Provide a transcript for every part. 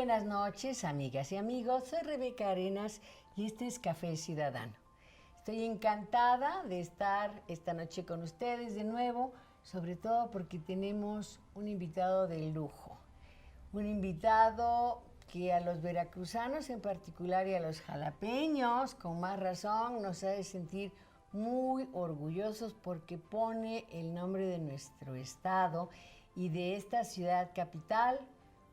buenas noches, amigas y amigos. Soy Rebeca Arenas y este es Café Ciudadano. Estoy encantada de estar esta noche con ustedes de nuevo, sobre todo porque tenemos un invitado de lujo. Un invitado que a los veracruzanos en particular y a los jalapeños, con más razón, nos hace sentir muy orgullosos porque pone el nombre de nuestro estado y de esta ciudad capital,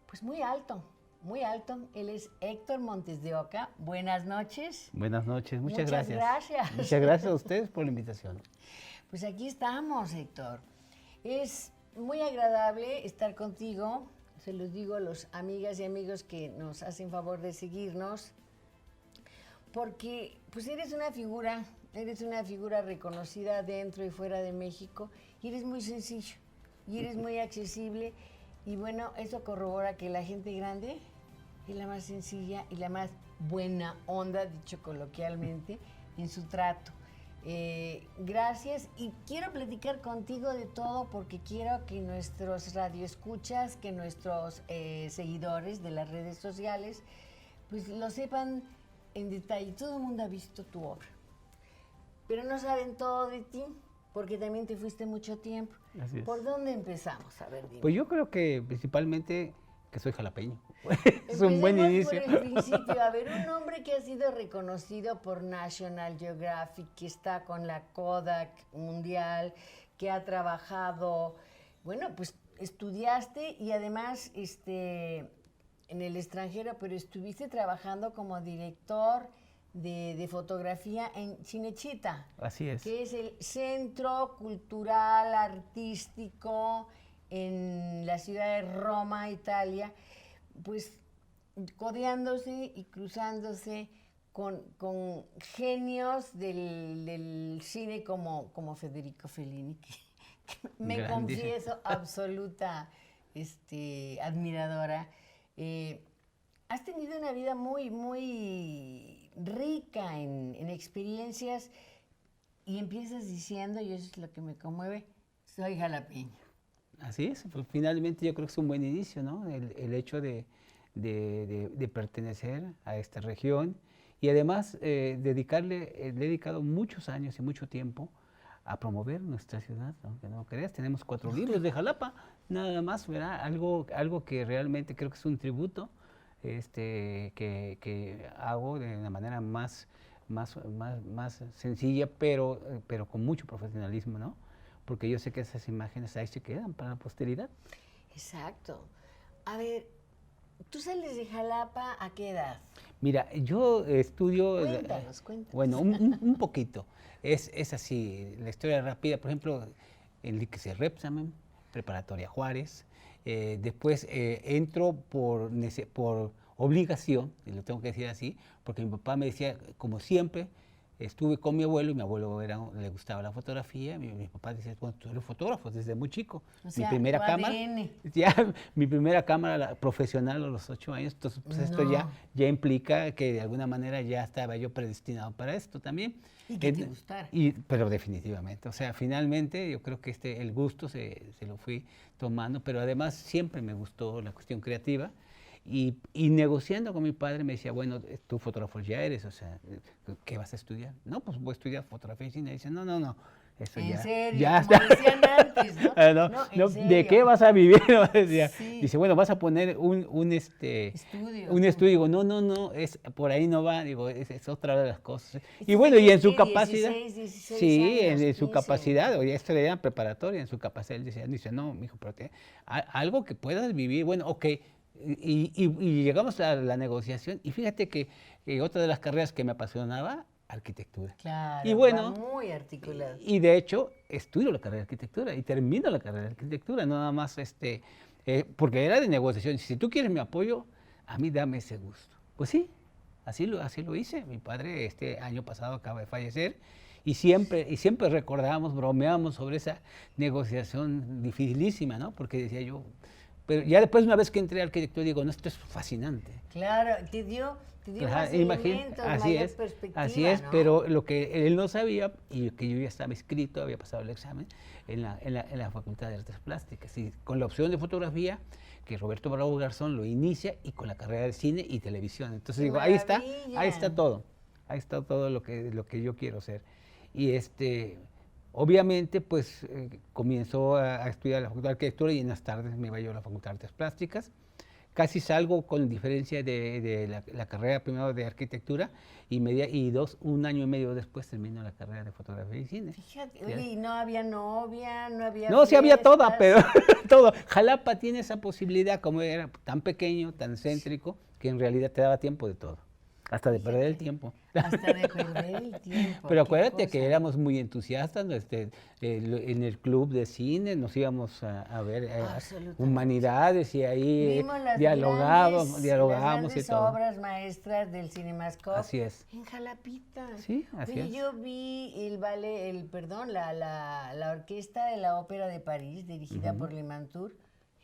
pues muy alto, muy alto. Él es Héctor Montes de Oca. Buenas noches. Buenas noches, muchas gracias. Gracias. Muchas gracias a ustedes por la invitación. Pues aquí estamos, Héctor. Es muy agradable estar contigo. Se los digo a los amigas y amigos que nos hacen favor de seguirnos, porque pues eres una figura reconocida dentro y fuera de México, y eres muy sencillo, y eres muy accesible, y bueno, eso corrobora que la gente grande es la más sencilla y la más buena onda, dicho coloquialmente, en su trato. Gracias, y quiero platicar contigo de todo porque quiero que nuestros radioescuchas, que nuestros seguidores de las redes sociales, pues lo sepan en detalle. Todo el mundo ha visto tu obra, pero no saben todo de ti, porque también te fuiste mucho tiempo. Así es. ¿Por dónde empezamos? A ver, dime. Pues yo creo que principalmente que soy jalapeño. Es un buen inicio. Por el principio. A ver, un hombre que ha sido reconocido por National Geographic, que está con la Kodak Mundial, que ha trabajado, bueno, pues estudiaste y además en el extranjero, pero estuviste trabajando como director de fotografía en Cinecittà. Así es. Que es el centro cultural artístico en la ciudad de Roma, Italia, pues codeándose y cruzándose con genios del cine como Federico Fellini, que me confieso absoluta admiradora. Has tenido una vida muy, muy rica en experiencias, y empiezas diciendo, y eso es lo que me conmueve, soy jalapeño. Así es, pues finalmente yo creo que es un buen inicio, ¿no? El hecho de pertenecer a esta región, y además le he dedicado muchos años y mucho tiempo a promover nuestra ciudad, aunque no lo creas. Tenemos 4 libros de Jalapa, nada más, ¿verdad? Algo que realmente creo que es un tributo que hago de una manera más sencilla, pero con mucho profesionalismo, ¿no? Porque yo sé que esas imágenes ahí se quedan para la posteridad. Exacto. A ver, ¿tú sales de Jalapa a qué edad? Mira, yo estudio... Cuéntanos. Bueno, un poquito. Es así, la historia rápida. Por ejemplo, en el Repsamen, preparatoria Juárez. Después entro por obligación, y lo tengo que decir así, porque mi papá me decía, como siempre, estuve con mi abuelo, y mi abuelo le gustaba la fotografía. Mi papá decía, bueno, tú eres fotógrafo desde muy chico. O sea, mi primera cámara, mi primera cámara profesional a los 8 años, entonces pues esto ya implica que de alguna manera ya estaba yo predestinado para esto también. Y que te gustara. Pero definitivamente, o sea, finalmente yo creo que el gusto se lo fui tomando, pero además siempre me gustó la cuestión creativa. Y negociando con mi padre me decía, bueno, tú fotógrafo ya eres, o sea, ¿qué vas a estudiar? No, pues voy a estudiar fotografía y cine. Y dice, no, eso ¿En ya, serio? ya Como está. decían antes, ¿no? No, ¿en serio? ¿de qué vas a vivir? Decía. Sí. Dice, bueno, vas a poner un estudio. Digo, no, por ahí no va, digo, es otra de las cosas. Y bueno, y en su capacidad, 16 sí, años, en su 15. capacidad, oye, esto le llaman preparatoria, en su capacidad, él dice, no, mijo, pero algo que puedas vivir, bueno, ok. Y llegamos a la negociación, y fíjate que otra de las carreras que me apasionaba, arquitectura. Claro, y bueno, muy articulado. Y de hecho, estudio la carrera de arquitectura y termino la carrera de arquitectura, nada más porque era de negociación. Si tú quieres mi apoyo, a mí dame ese gusto. Pues sí, así lo hice. Mi padre este año pasado acaba de fallecer, y siempre recordamos, bromeamos sobre esa negociación dificilísima, ¿no? Porque decía yo, Pero ya después, una vez que entré a arquitectura, digo, no, esto es fascinante. Claro, te dio más elementos, mayor perspectiva, así es, ¿no? pero lo que él no sabía, y que yo ya estaba inscrito, había pasado el examen, en la Facultad de Artes Plásticas, y con la opción de fotografía, que Roberto Bravo Garzón lo inicia, y con la carrera de cine y televisión. Entonces ¡Qué digo, maravilla! ahí está todo lo que yo quiero hacer. Y obviamente, pues, comenzó a estudiar la Facultad de Arquitectura, y en las tardes me iba yo a la Facultad de Artes Plásticas. Casi salgo con diferencia de la carrera primero de arquitectura y un año y medio después termino la carrera de fotografía y cine. Fíjate, oye, ¿y no había novia, no había No, sí había toda, fiestas? pero todo. Jalapa tiene esa posibilidad, como era tan pequeño, tan céntrico, que en realidad te daba tiempo de todo, hasta de perder el tiempo. Hasta de perder el tiempo. Pero qué acuérdate que cosa. éramos muy entusiastas, ¿no? En el club de cine nos íbamos a ver Absolutamente. humanidades, y ahí Vimos las dialogábamos y grandes todo. obras maestras del Cinemascope. Así es. En Jalapita. Sí, así Oye, es. yo vi el ballet, la orquesta de la Ópera de París, dirigida por Limantour,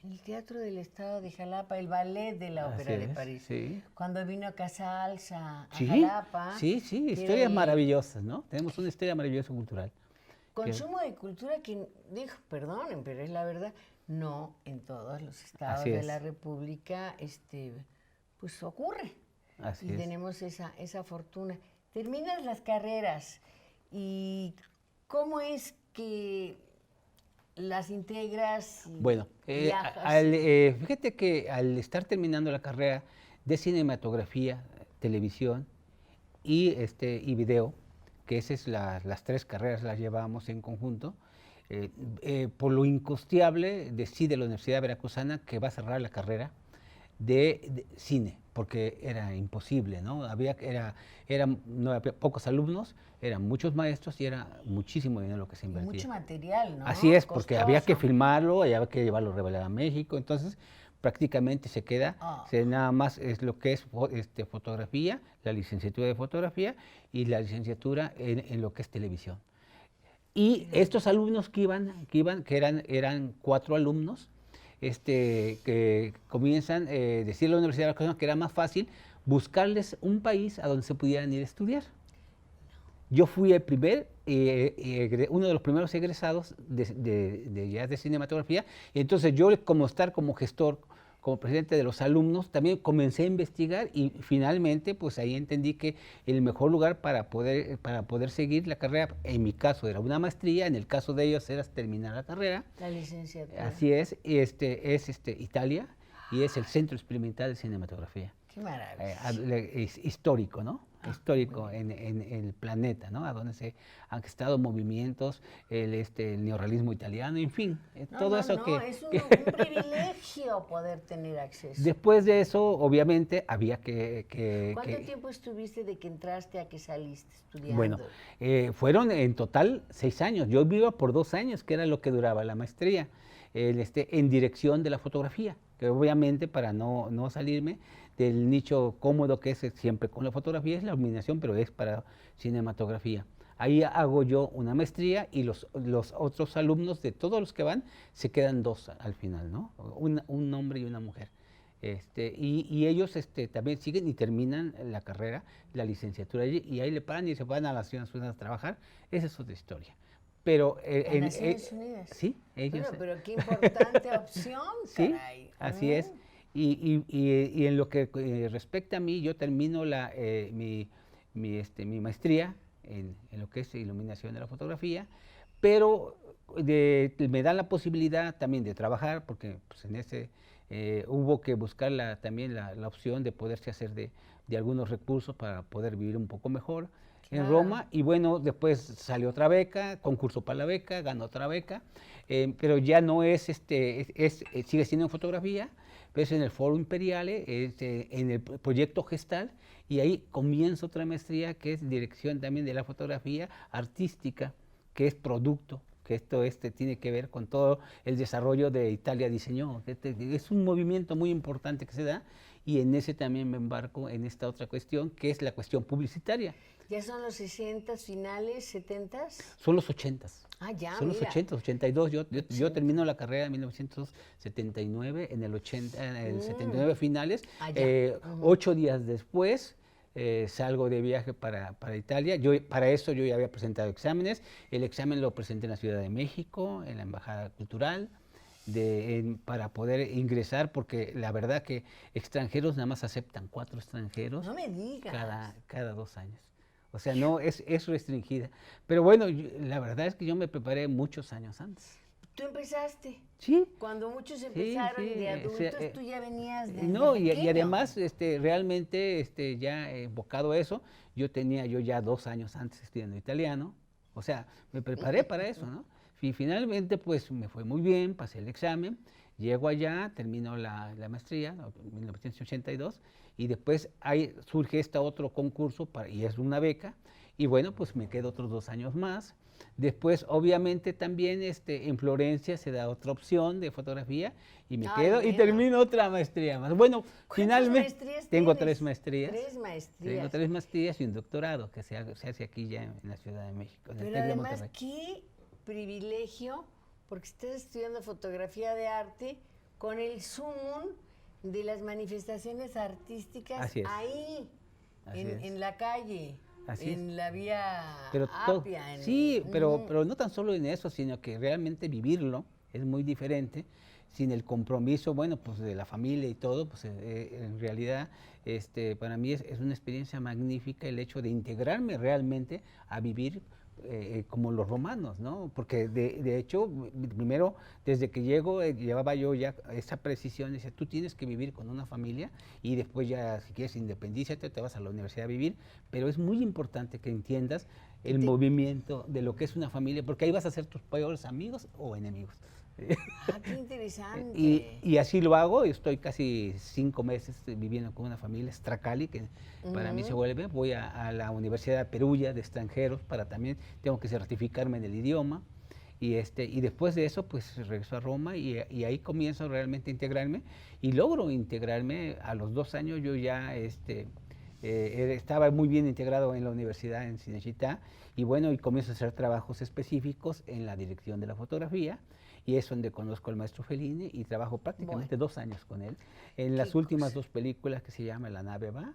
en el Teatro del Estado de Jalapa, el ballet de la Así Ópera de es, París. sí. Cuando vino Casals a Sí, Jalapa. sí, que era historias el maravillosas, ¿no? Tenemos una historia maravillosa cultural. Consumo de cultura que, dijo, perdonen, pero es la verdad, no en todos los estados Así de es. la República, pues ocurre. Así Y es. tenemos esa fortuna. Terminas las carreras y ¿cómo es que las integras? Y Bueno, viajas? fíjate que al estar terminando la carrera de cinematografía, televisión y video, que esas las tres carreras las llevábamos en conjunto, por lo incosteable decide la Universidad Veracruzana que va a cerrar la carrera de cine, porque era imposible, ¿no? No había pocos alumnos, eran muchos maestros y era muchísimo dinero lo que se Y invertía. mucho material, ¿no? Así es, porque había que Costoso. filmarlo, había que llevarlo a revelar a México, entonces prácticamente se queda, nada más es lo que es fotografía, la licenciatura de fotografía y la licenciatura en lo que es televisión. Y estos alumnos que eran 4 alumnos, que comienzan decir a la Universidad de Veracruz que era más fácil buscarles un país a donde se pudieran ir a estudiar. Yo fui uno de los primeros egresados de cinematografía, y entonces yo, como gestor, como presidente de los alumnos, también comencé a investigar y finalmente pues ahí entendí que el mejor lugar para poder seguir la carrera, en mi caso era una maestría, en el caso de ellos era terminar la carrera. La licenciatura. Así es, y es Italia, y es el Centro Experimental de Cinematografía. Qué maravilla. Es histórico, ¿no? Histórico en el planeta, ¿no? A donde se han estado movimientos, el neorrealismo italiano, en fin, todo eso que... Es un privilegio poder tener acceso. Después de eso, obviamente, había que... ¿Cuánto tiempo estuviste de que entraste a que saliste estudiando? Bueno, fueron en total 6 años. Yo iba por 2 años, que era lo que duraba la maestría, en dirección de la fotografía, que obviamente para no salirme del nicho cómodo que es siempre con la fotografía, es la iluminación, pero es para cinematografía. Ahí hago yo una maestría y los otros alumnos, de todos los que van, se quedan 2 al final, ¿no? Un hombre y una mujer. Y ellos también siguen y terminan la carrera, la licenciatura allí, y ahí le paran y se van a las Naciones Unidas a trabajar. Esa es otra historia. Pero ¿En Naciones Unidas? Sí, ellos. Bueno, pero qué importante opción, Sí, caray. así es. Y en lo que respecta a mí, yo termino mi maestría en lo que es iluminación de la fotografía, pero me dan la posibilidad también de trabajar, porque pues, hubo que buscar también la opción de poderse hacer de algunos recursos para poder vivir un poco mejor en Roma. Y bueno, después salió otra beca, concurso para la beca, ganó otra beca, pero ya no sigue siendo en fotografía, pero es en el Foro Imperiale, en el proyecto Gestal, y ahí comienza otra maestría que es dirección también de la fotografía artística, que es producto, que esto tiene que ver con todo el desarrollo de Italia Diseñó. Es un movimiento muy importante que se da, y en ese también me embarco en esta otra cuestión, que es la cuestión publicitaria. ¿Ya son los 60 finales, 70? Son los 80s. Ah, ya, Son los mira. 80, 82. Yo termino la carrera en 1979, en el 79 finales. Ah, ya. 8 días después salgo de viaje para Italia. Para eso yo ya había presentado exámenes. El examen lo presenté en la Ciudad de México, en la Embajada Cultural, para poder ingresar, porque la verdad que extranjeros nada más aceptan 4 extranjeros No me digas. cada 2 años. O sea, no, es restringida. Pero bueno, la verdad es que yo me preparé muchos años antes. ¿Tú empezaste? Sí. Cuando muchos empezaron sí, de adultos, o sea, tú ya venías de No, y pequeño. además, realmente, ya enfocado a eso, yo ya 2 años antes estudiando italiano. O sea, me preparé para eso, ¿no? Y finalmente, pues, me fue muy bien, pasé el examen, llego allá, termino la maestría, en 1982, y después ahí surge otro concurso, y es una beca, y bueno, pues me quedo otros 2 años más. Después, obviamente, también en Florencia se da otra opción de fotografía, y me quedo y bueno. termino otra maestría más. Bueno, ¿Cuántas finalmente maestrías tengo tienes? 3 maestrías. 3 maestrías. Tengo 3 maestrías y un doctorado que se hace aquí ya en la Ciudad de México, en el Pero TEC de además, Monterrey. qué privilegio, porque estás estudiando fotografía de arte con el sumum de las manifestaciones artísticas Así es. ahí, Así es. en la calle, Así en es. la vía Pero Apia. sí, pero no tan solo en eso, sino que realmente vivirlo es muy diferente. Sin el compromiso, bueno, pues de la familia y todo, pues en realidad para mí es una experiencia magnífica el hecho de integrarme realmente a vivir como los romanos, ¿no? Porque de hecho, primero, desde que llego, llevaba yo ya esa precisión, dice, tú tienes que vivir con una familia y después ya, si quieres, independízate, te vas a la universidad a vivir, pero es muy importante que entiendas el movimiento de lo que es una familia, porque ahí vas a ser tus peores amigos o enemigos. Ah, qué interesante. Y así lo hago, estoy casi 5 meses viviendo con una familia, Stracali, que para mí se vuelve, voy a la Universidad de Perugia de extranjeros, también tengo que certificarme en el idioma, y después de eso pues regreso a Roma y ahí comienzo realmente a integrarme, y logro integrarme. A los 2 años yo ya estaba muy bien integrado en la universidad en Cinecittà, y bueno, y comienzo a hacer trabajos específicos en la dirección de la fotografía, y es donde conozco al maestro Fellini y trabajo prácticamente 2 años con él en las últimas 2 películas que se llama La nave va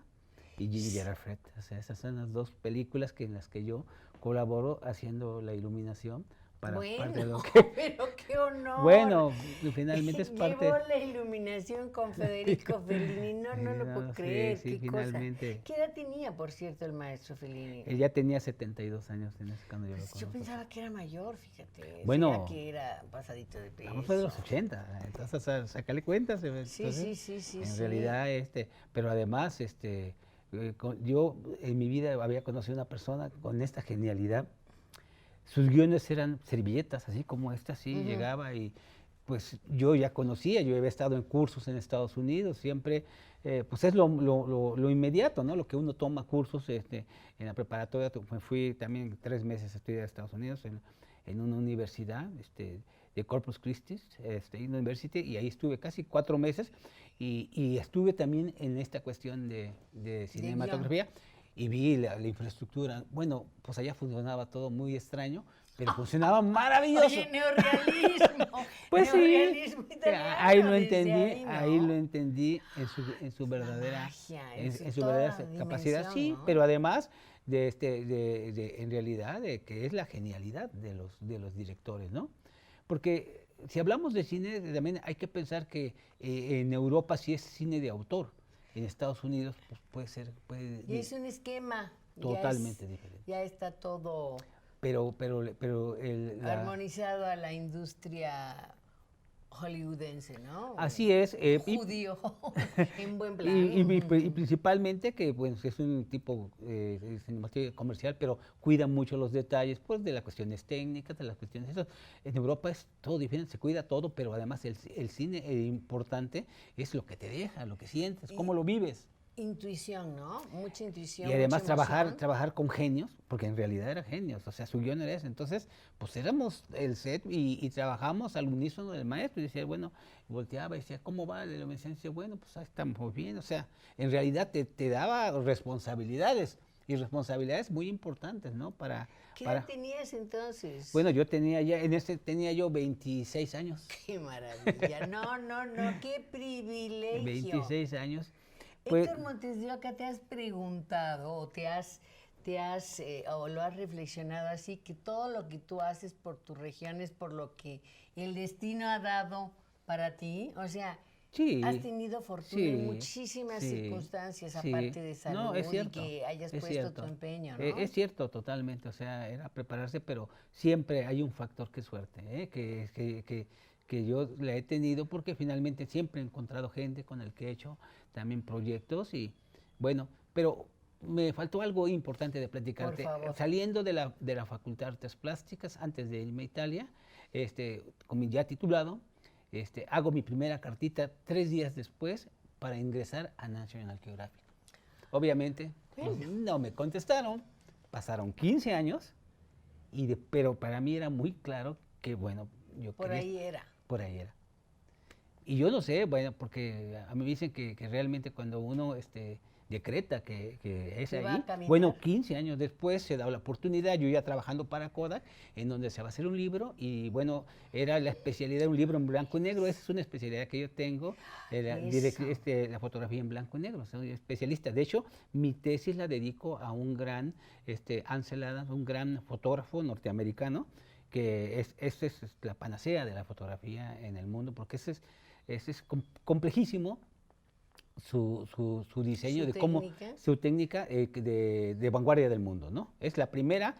y Ginger Alfred. O sea, esas son las 2 películas en las que yo colaboro haciendo la iluminación para parte de lo que... Pero qué honor. Bueno, finalmente es parte... Llevó la iluminación con Federico Fellini, no lo puedo creer, sí, qué finalmente. cosa. ¿Qué edad tenía, por cierto, el maestro Fellini? Él ya tenía 72 años cuando yo lo conocí. Yo pensaba que era mayor, fíjate. Bueno, que era pasadito de peso. Vamos a los 80, entonces sácale cuentas. Entonces, Sí. En realidad, pero además, yo en mi vida había conocido una persona con esta genialidad. Sus guiones eran servilletas, así como esta, así llegaba, y pues yo ya conocía, yo había estado en cursos en Estados Unidos, siempre, pues es lo inmediato, ¿no? Lo que uno toma cursos en la preparatoria. Me fui también 3 meses a estudiar a Estados Unidos en una universidad de Corpus Christi University, y ahí estuve casi 4 meses, y estuve también en esta cuestión de cinematografía. Y vi la infraestructura. Bueno, pues allá funcionaba todo muy extraño, pero funcionaba maravilloso. Oye, neorrealismo. Pues neorrealismo sí, italiano, ahí lo desde entendí, ahí, ¿no? lo entendí en su verdadera, magia, en su toda verdadera la capacidad, dimensión, sí, ¿no? pero además en realidad, de que es la genialidad de los directores, ¿no? Porque si hablamos de cine, también hay que pensar que en Europa sí es cine de autor. En Estados Unidos pues Y es un esquema. totalmente diferente. Ya está todo Pero armonizado a la industria hollywoodense, ¿no? Así es. Judío, en buen plan. Y principalmente que bueno, es un tipo de cinematografía comercial, pero cuida mucho los detalles, pues, de las cuestiones técnicas, de las cuestiones eso. En Europa es todo diferente, se cuida todo, pero además el cine importante es lo que te deja, lo que sientes, cómo lo vives. Intuición, ¿no? Mucha intuición. Y además mucha emoción. trabajar con genios, porque en realidad eran genios, o sea, su guión era ese. Entonces, pues éramos el set y trabajamos al unísono del maestro, y decía, bueno, volteaba y decía, ¿cómo va la iluminación? Y decía, bueno, pues ahí estamos bien, o sea, en realidad te daba responsabilidades. y responsabilidades muy importantes, ¿no? ¿Qué edad tenías entonces? Bueno, tenía yo 26 años. ¡Qué maravilla! No, qué privilegio. 26 años. Héctor Montes de Oca, ¿te has preguntado o o lo has reflexionado así, que todo lo que tú haces por tu región es por lo que el destino ha dado para ti? O sea, sí, has tenido fortuna en muchísimas circunstancias, aparte de salud, no, es cierto, y que hayas puesto cierto. tu empeño, ¿no? Es cierto, totalmente, o sea, era prepararse, pero siempre hay un factor que es suerte, ¿eh? Que yo la he tenido porque finalmente siempre he encontrado gente con el que he hecho también proyectos y bueno, pero me faltó algo importante de platicarte. Por favor. Saliendo de la Facultad de Artes Plásticas, antes de irme a Italia, ya titulado, hago mi primera cartita 3 días después para ingresar a National Geographic. Obviamente, pues, no me contestaron, pasaron 15 años, pero para mí era muy claro que, bueno, yo Por ahí era. Por ahí era. Y yo no sé, bueno, porque a mí me dicen que realmente cuando uno decreta que es ahí, bueno, 15 años después se da la oportunidad, yo ya trabajando para Kodak, en donde se va a hacer un libro, y bueno, era la especialidad de un libro en blanco y negro, esa es una especialidad que yo tengo, la fotografía en blanco y negro, soy especialista. De hecho, mi tesis la dedico a un gran Ansel Adams, un gran fotógrafo norteamericano, que esa es la panacea de la fotografía en el mundo, porque ese es complejísimo su diseño, su técnica de vanguardia del mundo, ¿no? Es la primera,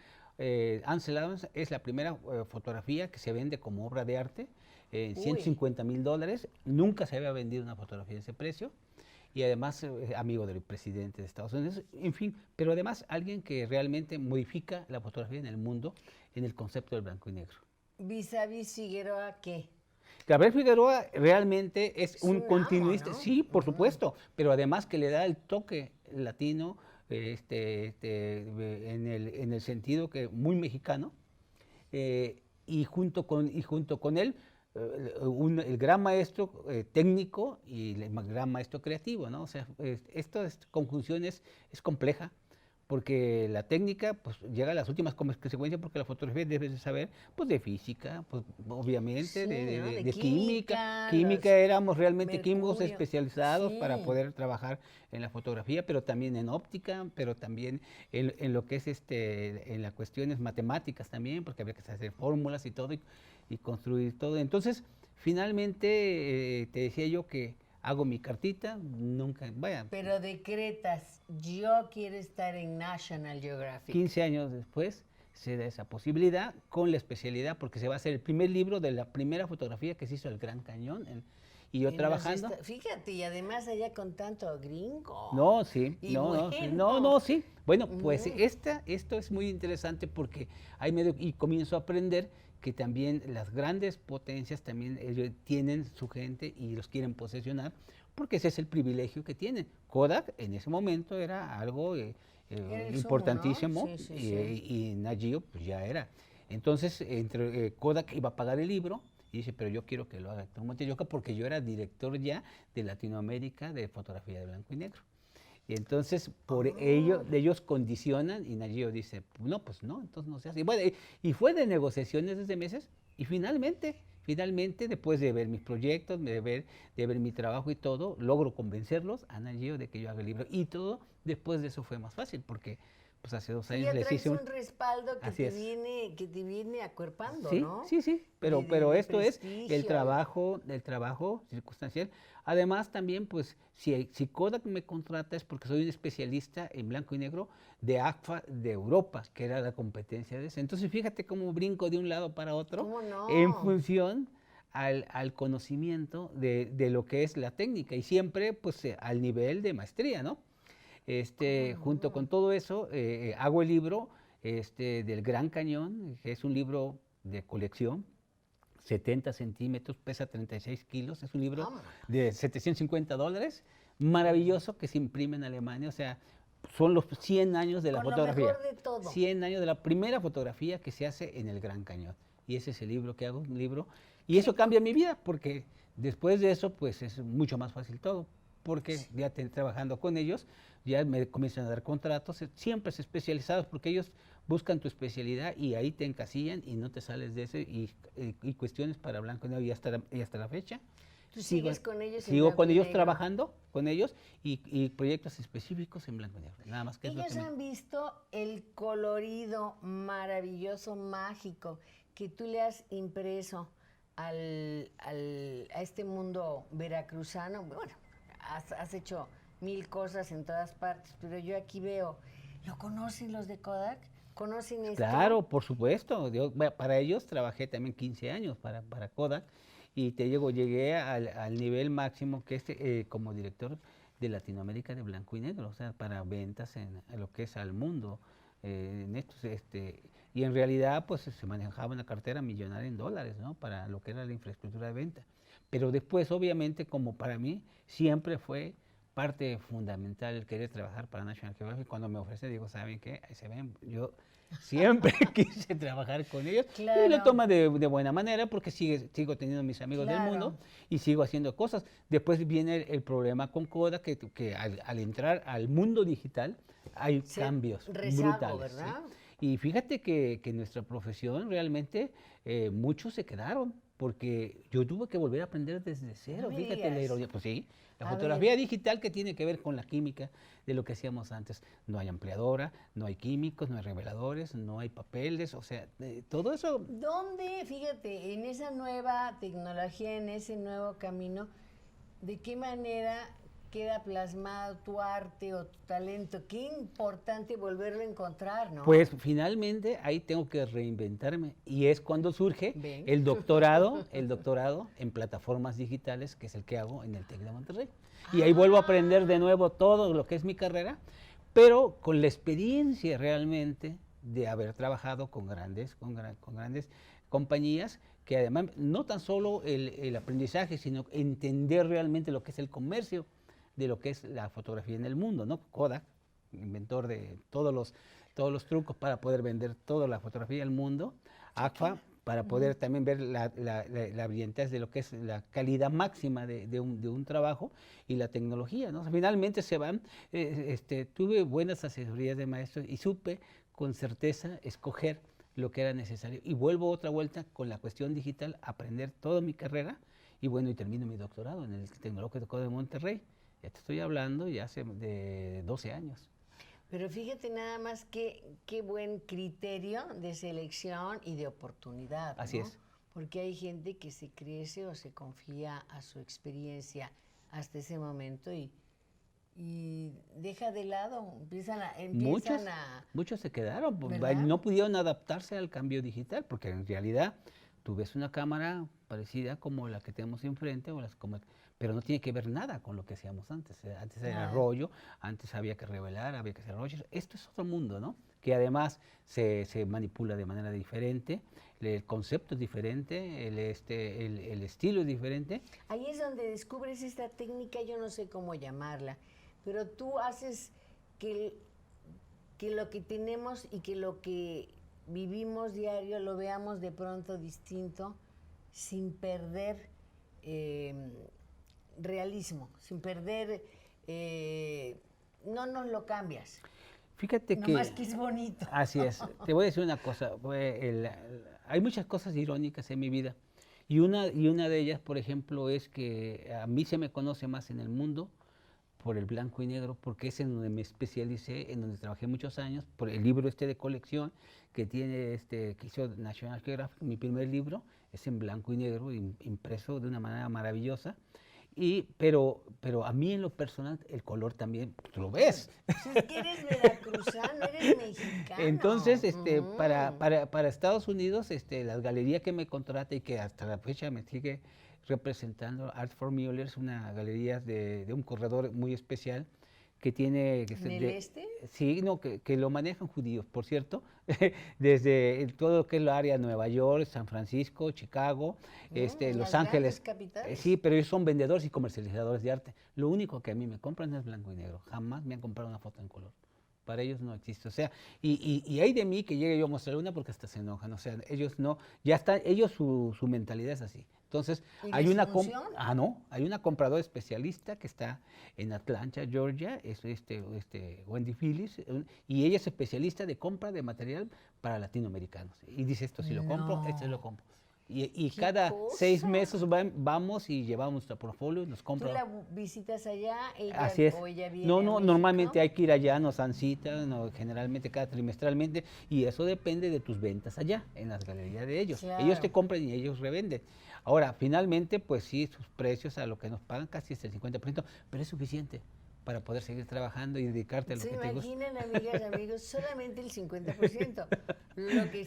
Ansel Adams es la primera fotografía que se vende como obra de arte, $150,000, nunca se había vendido una fotografía de ese precio, y además amigo del presidente de Estados Unidos, en fin, pero además alguien que realmente modifica la fotografía en el mundo en el concepto del blanco y negro. Vis-a-vis Figueroa, ¿qué? Gabriel Figueroa realmente es un continuista, ¿no? Sí, por supuesto, pero además que le da el toque latino en el sentido que muy mexicano, y junto con él el gran maestro técnico y el gran maestro creativo, ¿no? O sea, esta conjunción es compleja, porque la técnica pues llega a las últimas consecuencias, porque la fotografía debes de saber pues de física, pues obviamente, sí, de química, éramos realmente químicos especializados para poder trabajar en la fotografía, pero también en óptica, pero también en lo que es en las cuestiones matemáticas también, porque había que hacer fórmulas y todo, y construir todo. Entonces, finalmente te decía yo que hago mi cartita, nunca, vaya. Pero decretas, yo quiero estar en National Geographic. 15 años después se da esa posibilidad con la especialidad, porque se va a hacer el primer libro de la primera fotografía que se hizo del Gran Cañón. Y yo trabajando. Fíjate, y además allá con tanto gringo. No, sí, sí. Bueno, pues esto es muy interesante porque ahí y comienzo a aprender que también las grandes potencias también ellos tienen su gente y los quieren posesionar, porque ese es el privilegio que tienen. Kodak en ese momento era algo importantísimo, ¿no? Y Nat Geo pues ya era. Entonces Kodak iba a pagar el libro y dice, pero yo quiero que lo haga Héctor Montes de Oca, porque yo era director ya de Latinoamérica de fotografía de blanco y negro. Y entonces ellos condicionan y Nat Geo dice, no, pues no, entonces no se hace. Y, bueno, y fue de negociaciones desde meses y finalmente, después de ver mis proyectos, de ver mi trabajo y todo, logro convencerlos a Nat Geo de que yo haga el libro. Y todo después de eso fue más fácil porque pues hace 2 años les hice un respaldo que te viene acuerpando, ¿no? Sí, pero esto es el trabajo circunstancial. Además también, pues, si Kodak me contrata es porque soy un especialista en blanco y negro de AGFA de Europa, que era la competencia de ese. Entonces, fíjate cómo brinco de un lado para otro en función al conocimiento de lo que es la técnica y siempre, pues, al nivel de maestría, ¿no? Junto con todo eso, hago el libro del Gran Cañón, que es un libro de colección, 70 centímetros, pesa 36 kilos, es un libro de $750, maravilloso, que se imprime en Alemania, o sea, son los 100 años de la fotografía. Lo mejor de todo. 100 años de la primera fotografía que se hace en el Gran Cañón. Y ese es el libro que hago, un libro, y eso cambia mi vida, porque después de eso, pues es mucho más fácil todo. porque ya trabajando con ellos, ya me comienzan a dar contratos, siempre especializados, porque ellos buscan tu especialidad y ahí te encasillan y no te sales de eso, y cuestiones para blanco y negro, y hasta la fecha. ¿Tú sigues con ellos en Sigo blanco con y ellos negro? trabajando, con ellos, y proyectos específicos en blanco y negro, nada más que es lo Ellos que han visto el colorido maravilloso, mágico, que tú le has impreso a este mundo veracruzano. Bueno, has hecho mil cosas en todas partes, pero yo aquí veo, ¿lo conocen los de Kodak? ¿Conocen esto? Claro, por supuesto. Para ellos trabajé también 15 años para Kodak, y llegué al nivel máximo que como director de Latinoamérica de blanco y negro, o sea, para ventas en lo que es al mundo. En estos, y en realidad pues se manejaba una cartera millonaria en dólares, ¿no? Para lo que era la infraestructura de venta. Pero después, obviamente, como para mí siempre fue parte fundamental el querer trabajar para National Geographic, cuando me ofrece, digo, ¿saben qué? Ahí se ven, yo siempre quise trabajar con ellos, y lo Claro. toma de buena manera, porque sigo teniendo mis amigos del Claro. mundo y sigo haciendo cosas. Después viene el problema con Kodak, que al entrar al mundo digital hay cambios Rezago, brutales. ¿verdad? ¿Sí? Y fíjate que nuestra profesión realmente, muchos se quedaron, porque yo tuve que volver a aprender desde cero. No me Fíjate la digas. ironía. Pues sí, la A fotografía ver. digital, que tiene que ver con la química de lo que hacíamos antes. No hay ampliadora, no hay químicos, no hay reveladores, no hay papeles, o sea, todo eso. ¿Dónde, fíjate, en esa nueva tecnología, en ese nuevo camino, de qué manera queda plasmado tu arte o tu talento? Qué importante volverlo a encontrar, ¿no? Pues finalmente ahí tengo que reinventarme, y es cuando surge Ven. el doctorado en plataformas digitales, que es el que hago en el TEC de Monterrey. Y ahí vuelvo a aprender de nuevo todo lo que es mi carrera, pero con la experiencia realmente de haber trabajado con grandes compañías, que además no tan solo el aprendizaje, sino entender realmente lo que es el comercio de lo que es la fotografía en el mundo, ¿no? Kodak, inventor de todos los trucos para poder vender toda la fotografía del mundo. ACFA, para poder también ver la brillantez de lo que es la calidad máxima de un trabajo, y la tecnología, ¿no? O sea, finalmente se van, tuve buenas asesorías de maestros y supe con certeza escoger lo que era necesario. Y vuelvo otra vuelta con la cuestión digital, aprender toda mi carrera, y bueno, y termino mi doctorado en el Tecnológico de Monterrey. Ya te estoy hablando ya hace de 12 años. Pero fíjate nada más qué buen criterio de selección y de oportunidad, ¿no? Así es. Porque hay gente que se crece o se confía a su experiencia hasta ese momento y deja de lado, empiezan Muchos se quedaron, ¿verdad? no pudieron adaptarse al cambio digital, porque en realidad tú ves una cámara parecida como la que tenemos enfrente, pero no tiene que ver nada con lo que hacíamos antes. Antes era rollo, antes había que revelar, había que hacer rollos. Esto es otro mundo, ¿no? Que además se manipula de manera diferente, el concepto es diferente, el estilo es diferente. Ahí es donde descubres esta técnica, yo no sé cómo llamarla, pero tú haces que lo que tenemos y que lo que vivimos diario lo veamos de pronto distinto, sin perder realismo, sin perder, no nos lo cambias. Fíjate Nomás que es bonito. Así es. Te voy a decir una cosa. Hay muchas cosas irónicas en mi vida. Y una de ellas, por ejemplo, es que a mí se me conoce más en el mundo por el blanco y negro, porque es en donde me especialicé, en donde trabajé muchos años, por el libro de colección que hizo National Geographic. Mi primer libro es en blanco y negro, impreso de una manera maravillosa. Pero a mí en lo personal el color también, tú lo ves. Pues es que eres veracruzano, eres mexicano. Entonces, para Estados Unidos, la galería que me contrata y que hasta la fecha me sigue representando, Art for Mueller, es una galería de un corredor muy especial que tiene... ¿En el este? Sí, no, que lo manejan judíos, por cierto, desde todo lo que es la área de Nueva York, San Francisco, Chicago, Los Ángeles. Capitales. Sí, pero ellos son vendedores y comercializadores de arte. Lo único que a mí me compran es blanco y negro. Jamás me han comprado una foto en color. Para ellos no existe. O sea, y hay de mí que llegue yo a mostrar una porque hasta se enojan. O sea, ellos no, ya está, su mentalidad es así. Entonces, ¿Y hay les una funciona? no, hay una compradora especialista que está en Atlanta, Georgia, es Wendy Phillips, y ella es especialista de compra de material para latinoamericanos. Y dice, esto sí lo compro, esto sí lo No. compro. Y ¿Qué cada 6 cosa? meses vamos y llevamos nuestro portfolio y nos ¿Tú compra. la visitas allá, ella Así es. o ella No, viene a no, México? normalmente hay que ir allá, nos dan cita, generalmente cada trimestralmente, y eso depende de tus ventas allá, en las galerías de ellos. Ellos te Claro. compran y ellos revenden. Ahora, finalmente, pues sí, sus precios a lo que nos pagan casi es el 50%, pero es suficiente para poder seguir trabajando y dedicarte a lo Se que te gusta. imaginan, amigas, amigos, solamente el 50%. Lo que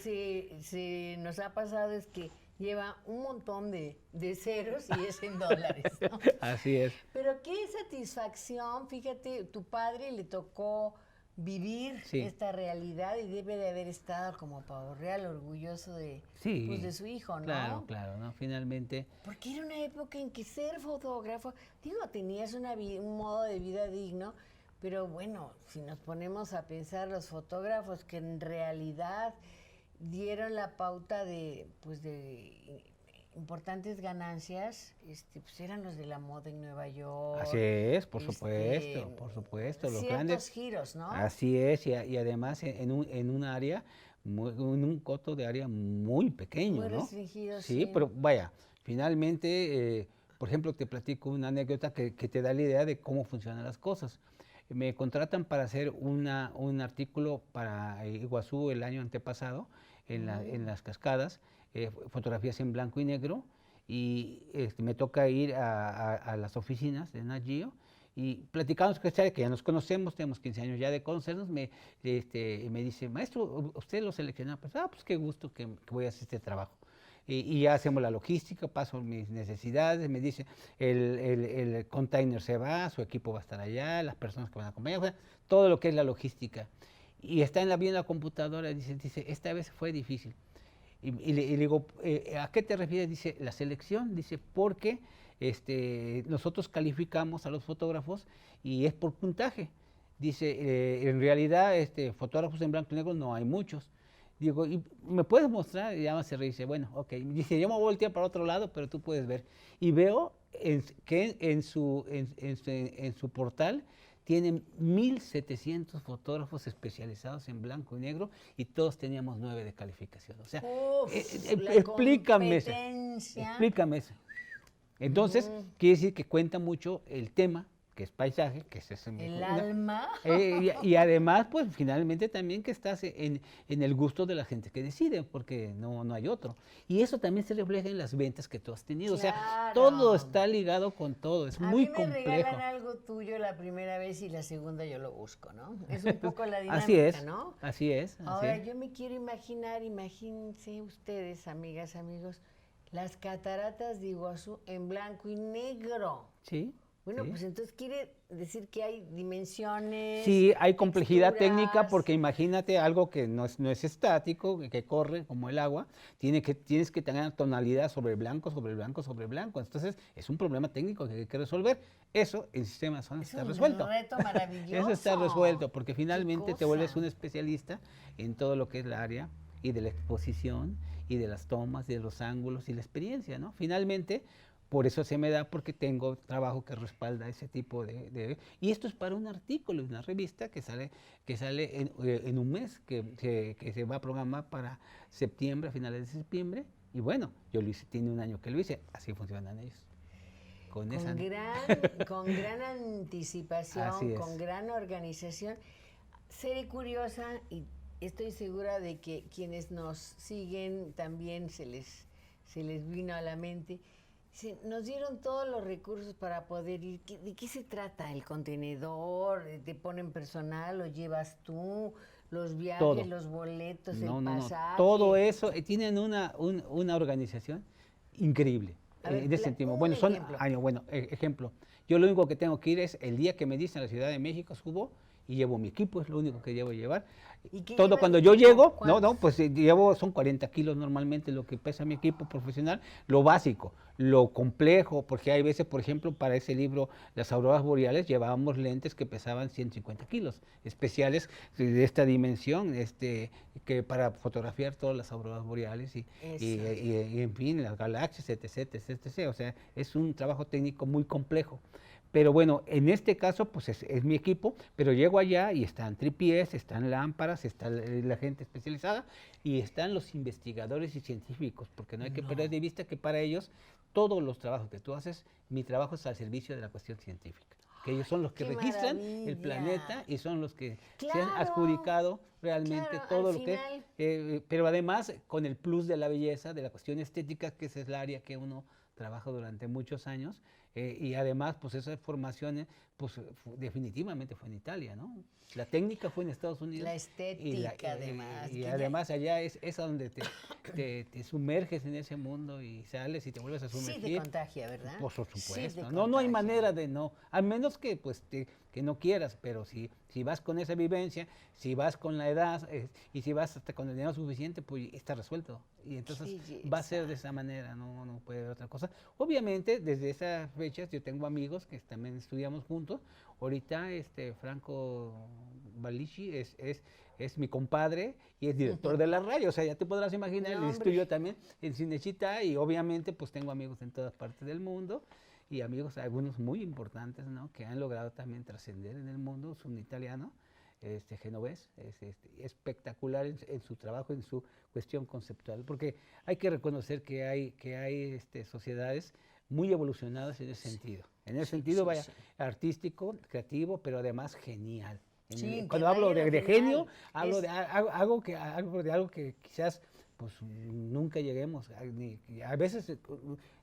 se nos ha pasado es que lleva un montón de ceros y es en dólares, ¿no? Así es. Pero qué satisfacción, fíjate, tu padre le tocó vivir Sí, esta realidad y debe de haber estado como pavo real orgulloso pues, sí, de su hijo, claro, ¿no? claro, ¿no? Finalmente, Porque era una época en que ser fotógrafo, digo, tenías un modo de vida digno, pero bueno, si nos ponemos a pensar los fotógrafos que en realidad dieron la pauta de, pues de importantes ganancias, pues eran los de la moda en Nueva así York, es, este, por supuesto, los ciertos grandes. giros, ¿no? Así es, y además en un área, en un coto de área muy pequeño, Muy ¿no? restringidos, Sí, sí. pero vaya, finalmente, por ejemplo, te platico una anécdota que te da la idea de cómo funcionan las cosas. Me contratan para hacer un artículo para Iguazú el año antepasado, en las cascadas, fotografías en blanco y negro, y me toca ir a las oficinas de Nat Geo, y platicamos con que ya nos conocemos, tenemos 15 años ya de conocernos, me dice, maestro, ¿usted lo seleccionó? Pues, pues qué gusto que voy a hacer este trabajo. Y ya hacemos la logística, paso mis necesidades, me dice, el container se va, su equipo va a estar allá, las personas que van a acompañar, o sea, todo lo que es la logística. Y está en la computadora, dice, esta vez fue difícil. Y le digo, ¿a qué te refieres? Dice, la selección, dice, porque nosotros calificamos a los fotógrafos y es por puntaje. Dice, en realidad, fotógrafos en blanco y negro no hay muchos. Digo, ¿y me puedes mostrar? Y ya se ríe, dice, bueno, ok. Dice, yo me voy a voltear para otro lado, pero tú puedes ver. Y veo que en su portal tienen 1.700 fotógrafos especializados en blanco y negro y todos teníamos 9 de calificación. O sea, Uf, la explícame eso. competencia. Explícame eso. Entonces, quiere decir que cuenta mucho el tema, que es paisaje, que es ese El alma. y además, pues finalmente también que estás en el gusto de la gente que decide, porque no hay otro. Y eso también se refleja en las ventas que tú has tenido. O sea, todo Claro. está ligado con todo, es A muy mí me complejo. regalan algo tuyo la primera vez y la segunda yo lo busco, ¿no? Es un poco la Así dinámica, es, ¿no? así es. Ahora yo me quiero imaginar, imagínense ustedes, amigas, amigos, las cataratas de Iguazú en blanco y negro. Sí. Bueno, sí. pues entonces quiere decir que hay dimensiones. Sí, hay complejidad técnica texturas. porque imagínate algo que no es estático, que corre como el agua, tienes que tener tonalidad sobre blanco, sobre blanco, sobre blanco. Entonces es un problema técnico que hay que resolver. Eso el sistema Sonos Es está un resuelto. reto maravilloso. Eso está resuelto porque ¿Qué finalmente te cosa? vuelves un especialista en todo lo que es la área y de la exposición y de las tomas, de los ángulos y la experiencia, ¿no? Finalmente, por eso se me da, porque tengo trabajo que respalda ese tipo y esto es para un artículo, una revista que sale en un mes, que se va a programar para septiembre, a finales de septiembre. Y bueno, yo lo hice, tiene un año que lo hice, así funcionan ellos. Con gran anticipación, Así es. con gran organización. Seré curiosa y estoy segura de que quienes nos siguen también se les vino a la mente. Nos dieron todos los recursos para poder ir. ¿De qué se trata? ¿El contenedor? ¿Te ponen personal? ¿Lo llevas tú? ¿Los viajes, Todo. los boletos, No, el no, no. pasaje? Todo eso, tienen una organización increíble. A ver, En ese sentido. un Bueno, ejemplo. ejemplo. Yo lo único que tengo que ir es el día que me dicen en la Ciudad de México, subo y llevo mi equipo, es lo único que llevar. ¿Y qué Todo llevas cuando de yo equipo? llego, ¿Cuántos? pues son 40 kilos normalmente lo que pesa mi equipo profesional, lo básico, lo complejo, porque hay veces, por ejemplo, para ese libro, Las auroras boreales, llevábamos lentes que pesaban 150 kilos, especiales de esta dimensión, que para fotografiar todas las auroras boreales Eso. y en fin, las galaxias, etc, etc, etc. O sea, es un trabajo técnico muy complejo. Pero bueno, en este caso, pues es mi equipo, pero llego allá y están tripiés, están lámparas, está la gente especializada y están los investigadores y científicos, porque no hay que perder No. de vista que para ellos todos los trabajos que tú haces, mi trabajo es al servicio de la cuestión científica. Que ellos son los que ¡Qué registran el planeta maravilla! y son los que se han Claro, adjudicado realmente claro, al todo lo que, final, pero además con el plus de la belleza, de la cuestión estética, que esa es el área que uno trabaja durante muchos años, y además, pues esas formaciones, pues definitivamente fue en Italia, ¿no? La técnica fue en Estados Unidos. la estética además. Y que además allá es a donde te sumerges en ese mundo y sales y te vuelves a sí te sumergir. contagia, ¿verdad? Por Sí supuesto. te No hay contagia. manera de no. Al menos que pues que no quieras, pero si vas con esa vivencia, si vas con la edad y si vas hasta con el dinero suficiente, pues está resuelto. Y entonces Qué va a ser de belleza. esa manera, no puede haber otra cosa. Obviamente, desde esas fechas yo tengo amigos que también estudiamos juntos. Ahorita Franco Balici es mi compadre y es director de la radio. O sea, ya te podrás imaginar, No, el hombre. estudio también en Cinecittà y obviamente pues tengo amigos en todas partes del mundo y amigos, algunos muy importantes, ¿no? Que han logrado también trascender en el mundo. Es un italiano, genovés, es espectacular en su trabajo, en su cuestión conceptual, porque hay que reconocer que hay sociedades muy evolucionadas en ese sentido. En ese Sí, sentido, sí, vaya, sí. artístico, creativo, pero además genial. Sí, que Cuando hablo vaya lo de genio, genial. hablo de algo que quizás pues nunca lleguemos. A veces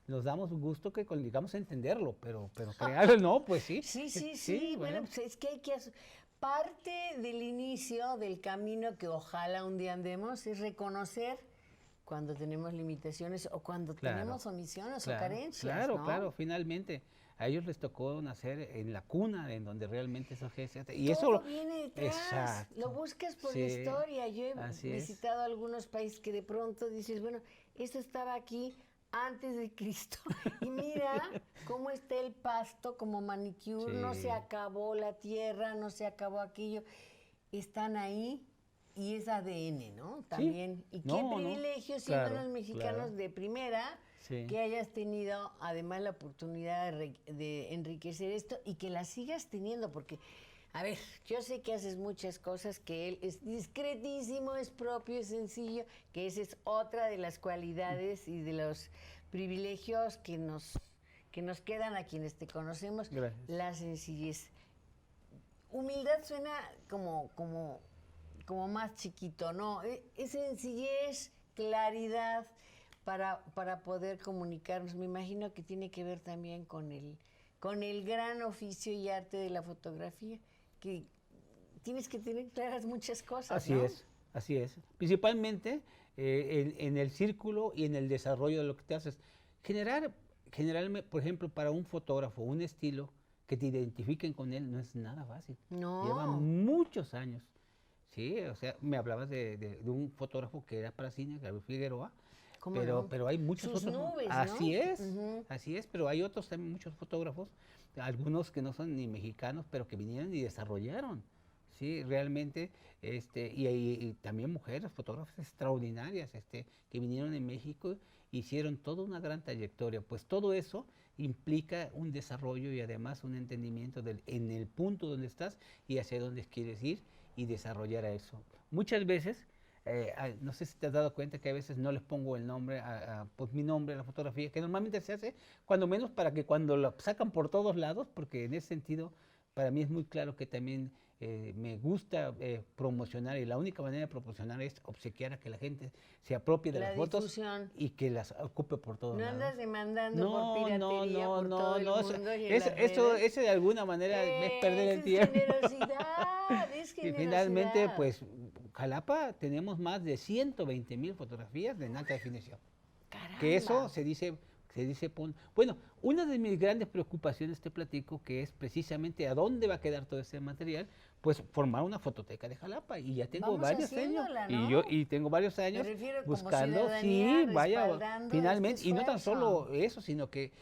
nos damos gusto que llegamos a entenderlo, pero crearlo no, pues sí. Sí, sí, Sí, sí. Bueno, bueno. pues es que hay que parte del inicio del camino que ojalá un día andemos es reconocer cuando tenemos limitaciones o cuando Claro, tenemos omisiones o claro, carencias, ¿no? claro, finalmente. A ellos les tocó nacer en la cuna, en donde realmente eso y Todo viene detrás, lo exacto, buscas por la sí, historia. Yo he así es, visitado algunos países que de pronto dices, bueno, esto estaba aquí antes de Cristo y mira cómo está el pasto como manicure, no se sí, acabó la tierra, no se acabó aquello, están ahí y es ADN, ¿no? sí, También. Y qué no, privilegio siendo claro, los mexicanos claro, de primera sí, que hayas tenido además la oportunidad de enriquecer esto y que la sigas teniendo, porque, a ver, yo sé que haces muchas cosas, que él es discretísimo, es propio, es sencillo, que esa es otra de las cualidades y de los privilegios que nos quedan a quienes te conocemos, gracias. la sencillez. Humildad suena como más chiquito, ¿no? Es sencillez, claridad para poder comunicarnos. Me imagino que tiene que ver también con el gran oficio y arte de la fotografía, que tienes que tener claras muchas cosas, Así ¿no? es, así es. Principalmente en el círculo y en el desarrollo de lo que te haces. Generalmente, por ejemplo, para un fotógrafo, un estilo que te identifiquen con él no es nada fácil. Lleva No, muchos años. Sí, o sea, me hablabas de un fotógrafo que era para cine, Gabriel Figueroa, ¿cómo no? pero hay muchos Sus otros. nubes, ¿no? Ujú. Así es, pero hay otros también, muchos fotógrafos, algunos que no son ni mexicanos, pero que vinieron y desarrollaron. Sí, realmente, y también mujeres, fotógrafas extraordinarias, que vinieron en México, hicieron toda una gran trayectoria. Pues todo eso implica un desarrollo y además un entendimiento en el punto donde estás y hacia dónde quieres ir y desarrollar a eso. Muchas veces, no sé si te has dado cuenta que a veces no les pongo el nombre, pues mi nombre a la fotografía, que normalmente se hace cuando menos para que cuando lo sacan por todos lados, porque en ese sentido para mí es muy claro que también me gusta promocionar y la única manera de promocionar es obsequiar a que la gente se apropie de La las fotos difusión. y que las ocupe por todos No lados. andas demandando por piratería por todo el mundo y en Eso, las eso, redes. ese de alguna manera es perder el Es tiempo. generosidad, es Y finalmente, generosidad. pues, Jalapa tenemos más de 120,000 fotografías de en alta definición. Que eso Caramba. Se dice, bueno, una de mis grandes preocupaciones, te platico, que es precisamente a dónde va a quedar todo ese material, pues formar una fototeca de Jalapa. Y ya tengo Vamos varios años, haciéndola, y ¿no? tengo varios años Me refiero como buscando, ciudadanía, sí, vaya, respaldando finalmente, este y no tan esfuerzo. solo eso, sino que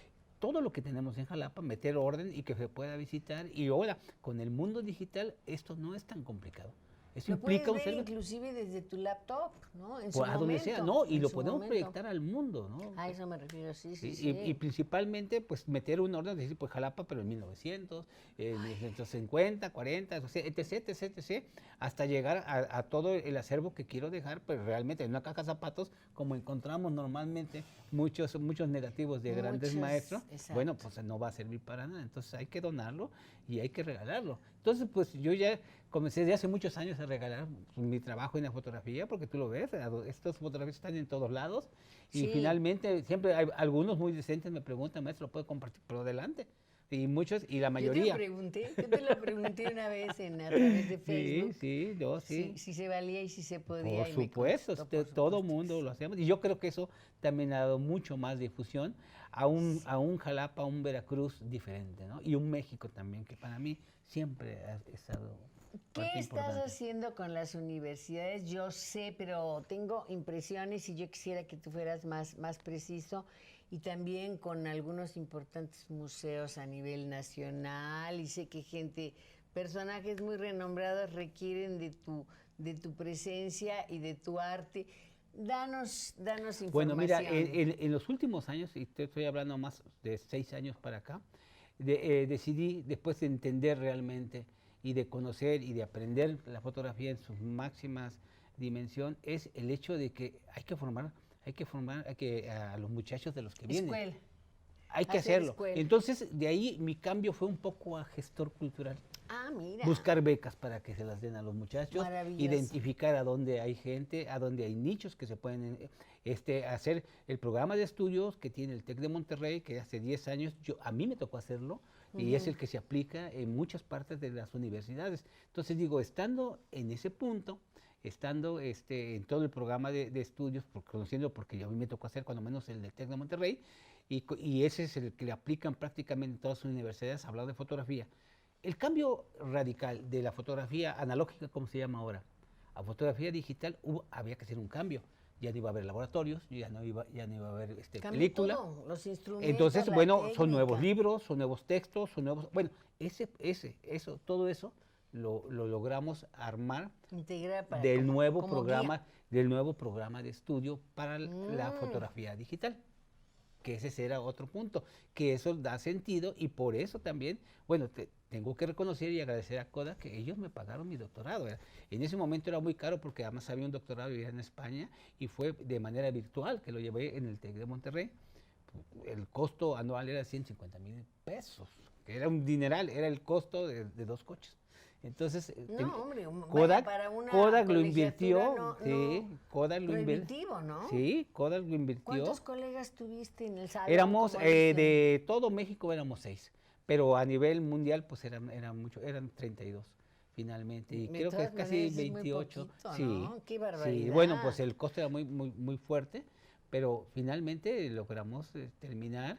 todo lo que tenemos en Jalapa, meter orden y que se pueda visitar. Y ahora, con el mundo digital, esto no es tan complicado. Eso Lo implica puedes un ver servidor. inclusive desde tu laptop, ¿no? En su Pues a donde sea, momento, ¿no? Y en lo su podemos momento. proyectar al mundo, ¿no? A eso me refiero, sí, Sí, sí, y sí. principalmente, pues, meter un orden, decir, pues, Jalapa, pero en 1900, en 1950, 40, o sea, etc., etc., etc., hasta llegar a todo el acervo que quiero dejar, pues, realmente en una caja de zapatos, como encontramos normalmente muchos negativos de grandes maestros, Muchos, bueno, exacto. pues, no va a servir para nada. Entonces, hay que donarlo y hay que regalarlo. Entonces, pues, yo ya comencé desde hace muchos años a regalar mi trabajo en la fotografía, porque tú lo ves, estas fotografías están en todos lados, y Sí, finalmente siempre hay algunos muy decentes me preguntan, maestro, ¿lo puedo compartir? Pero adelante. Y muchos, y la mayoría. yo te lo pregunté una vez a través de Sí, Facebook, sí, yo si, sí. si se valía y si se Por podía, y me supuesto, contestó, por todo supuesto que mundo lo sí. hacemos. Y yo creo que eso también ha dado mucho más difusión a un Jalapa, a un Veracruz diferente, ¿no? Y un México también, que para mí siempre ha estado ¿Qué parte estás importante. haciendo con las universidades? Yo sé, pero tengo impresiones y yo quisiera que tú fueras más preciso, y también con algunos importantes museos a nivel nacional, y sé que personajes muy renombrados requieren de tu presencia y de tu arte. Danos Bueno, mira, información. en los últimos años, y te estoy hablando más de 6 años para acá, decidí, después de entender realmente y de conocer y de aprender la fotografía en sus máximas dimensión, es el hecho de que hay que formar a los muchachos de los que vienen. Escuela, Hay que hacer hacerlo. escuela. Entonces, de ahí mi cambio fue un poco a gestor cultural. Ah, mira, Buscar becas para que se las den a los muchachos, maravilloso. identificar a dónde hay gente, a dónde hay nichos que se pueden hacer el programa de estudios que tiene el TEC de Monterrey, que hace 10 años a mí me tocó hacerlo, y es el que se aplica en muchas partes de las universidades. Entonces digo, estando en ese punto, estando en todo el programa de estudios, conociendo, porque a mí me tocó hacer cuando menos el del TEC de Monterrey, y ese es el que le aplican prácticamente en todas las universidades, hablar de fotografía. El cambio radical de la fotografía analógica, como se llama ahora, a fotografía digital, había que hacer un cambio. Ya no iba a haber laboratorios, ya no iba a haber Cambió película. todo, los instrumentos, Entonces, la bueno, son nuevos técnica. libros, son nuevos textos, bueno, todo eso lo logramos armar Integrar para del nuevo como guía. programa, del nuevo programa de estudio para la Mm, fotografía digital, que ese será otro punto, que eso da sentido, y por eso también, bueno, tengo que reconocer y agradecer a Kodak que ellos me pagaron mi doctorado. En ese momento era muy caro porque además había un doctorado, vivía en España, y fue de manera virtual que lo llevé en el TEC de Monterrey. El costo anual era 150,000 pesos, que era un dineral, era el costo de 2 coches. Entonces, no, hombre, vaya, Kodak, para una Kodak lo colegiatura invirtió, sí, Kodak lo invirtió. prohibitivo, ¿no? Sí, Kodak lo invirtió. ¿Cuántos colegas tuviste en el salón, Éramos, como dicen? de todo México éramos 6, pero a nivel mundial pues eran 32 finalmente, y De creo que es todas casi maneras es muy 28. poquito, Sí, ¿no? Qué sí, bueno, barbaridad. pues el costo era muy, muy, muy fuerte, pero finalmente logramos terminar.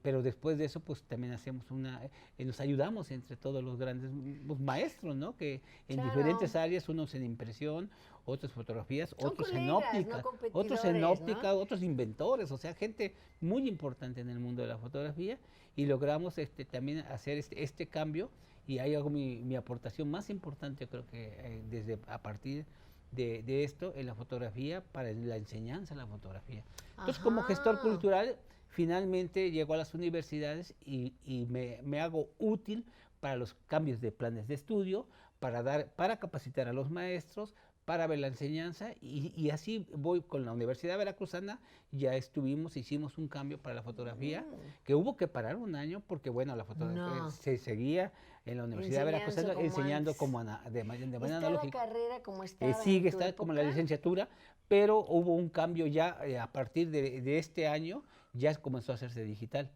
Pero después de eso, pues también hacemos nos ayudamos entre todos los grandes maestros, ¿no? Que en Claro, diferentes áreas, unos en impresión, otros fotografías, son otros en colegas, no óptica, competidores, ¿no? otros inventores, o sea, gente muy importante en el mundo de la fotografía, y logramos también hacer este cambio, y ahí hago mi aportación más importante, creo que a partir de esto en la fotografía, para la enseñanza de la fotografía. Entonces, como gestor Ajá. cultural, finalmente llego a las universidades y me hago útil para los cambios de planes de estudio, para capacitar a los maestros, para ver la enseñanza, y así voy con la Universidad Veracruzana. Ya hicimos un cambio para la fotografía, que hubo que parar un año porque, bueno, la fotografía No, se seguía en la Universidad enseñanza Veracruzana como enseñando antes. como de manera ¿Está la analógica. carrera como estaba en Sigue, tu está como la época? licenciatura, pero hubo un cambio ya, a partir de este año, ya comenzó a hacerse digital,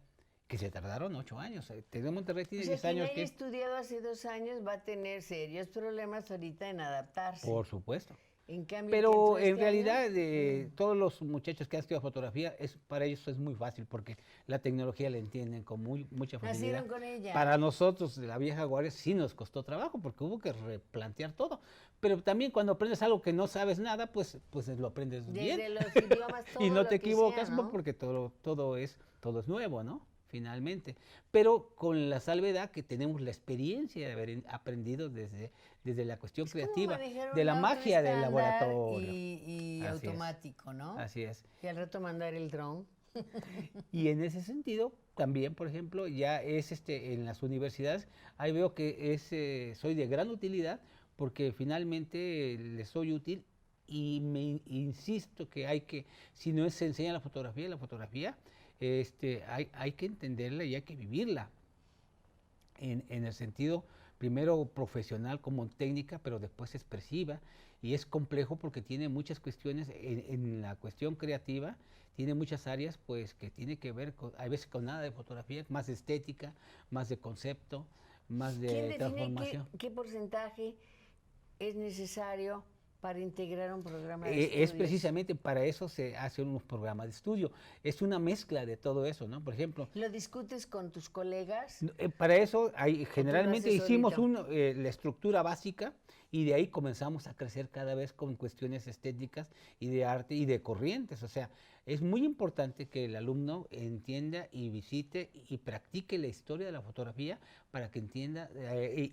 que se tardaron 8 años. TEC de Monterrey O tiene sea, 10 quien años haya estudiado hace 2 años va a tener serios problemas ahorita en adaptarse. por supuesto. En cambio, Pero que entró en este año, realidad, todos los muchachos que han estudiado fotografía, para ellos es muy fácil porque la tecnología la entienden con mucha facilidad. nacieron con ella. Para nosotros, de la vieja guardia, sí nos costó trabajo porque hubo que replantear todo. Pero también cuando aprendes algo que no sabes nada, pues lo aprendes bien. Desde los idiomas, todo Y no lo te que equivocas, sea, ¿no? porque todo es nuevo, ¿no? Finalmente. Pero con la salvedad que tenemos la experiencia de haber aprendido desde la cuestión Es como creativa, manejar de un la auto magia del estándar laboratorio. y Así es. automático, ¿no? Así es. Y al rato mandar el dron. Y en ese sentido, también, por ejemplo, ya es en las universidades, ahí veo que soy de gran utilidad porque finalmente les soy útil y me insisto que si no se enseña la fotografía, hay que entenderla y hay que vivirla en el sentido primero profesional como técnica, pero después expresiva, y es complejo porque tiene muchas cuestiones en la cuestión creativa, tiene muchas áreas pues que tiene que ver a veces con nada de fotografía, más de estética, más de concepto, más de ¿Quién define transformación. qué porcentaje es necesario para integrar un programa de Es estudios? precisamente para eso se hacen unos programas de estudio. Es una mezcla de todo eso, ¿no? Por ejemplo, ¿Lo discutes con tus colegas? para eso generalmente haces hicimos solito? la estructura básica y de ahí comenzamos a crecer cada vez con cuestiones estéticas y de arte y de corrientes. O sea, es muy importante que el alumno entienda y visite y practique la historia de la fotografía para que entienda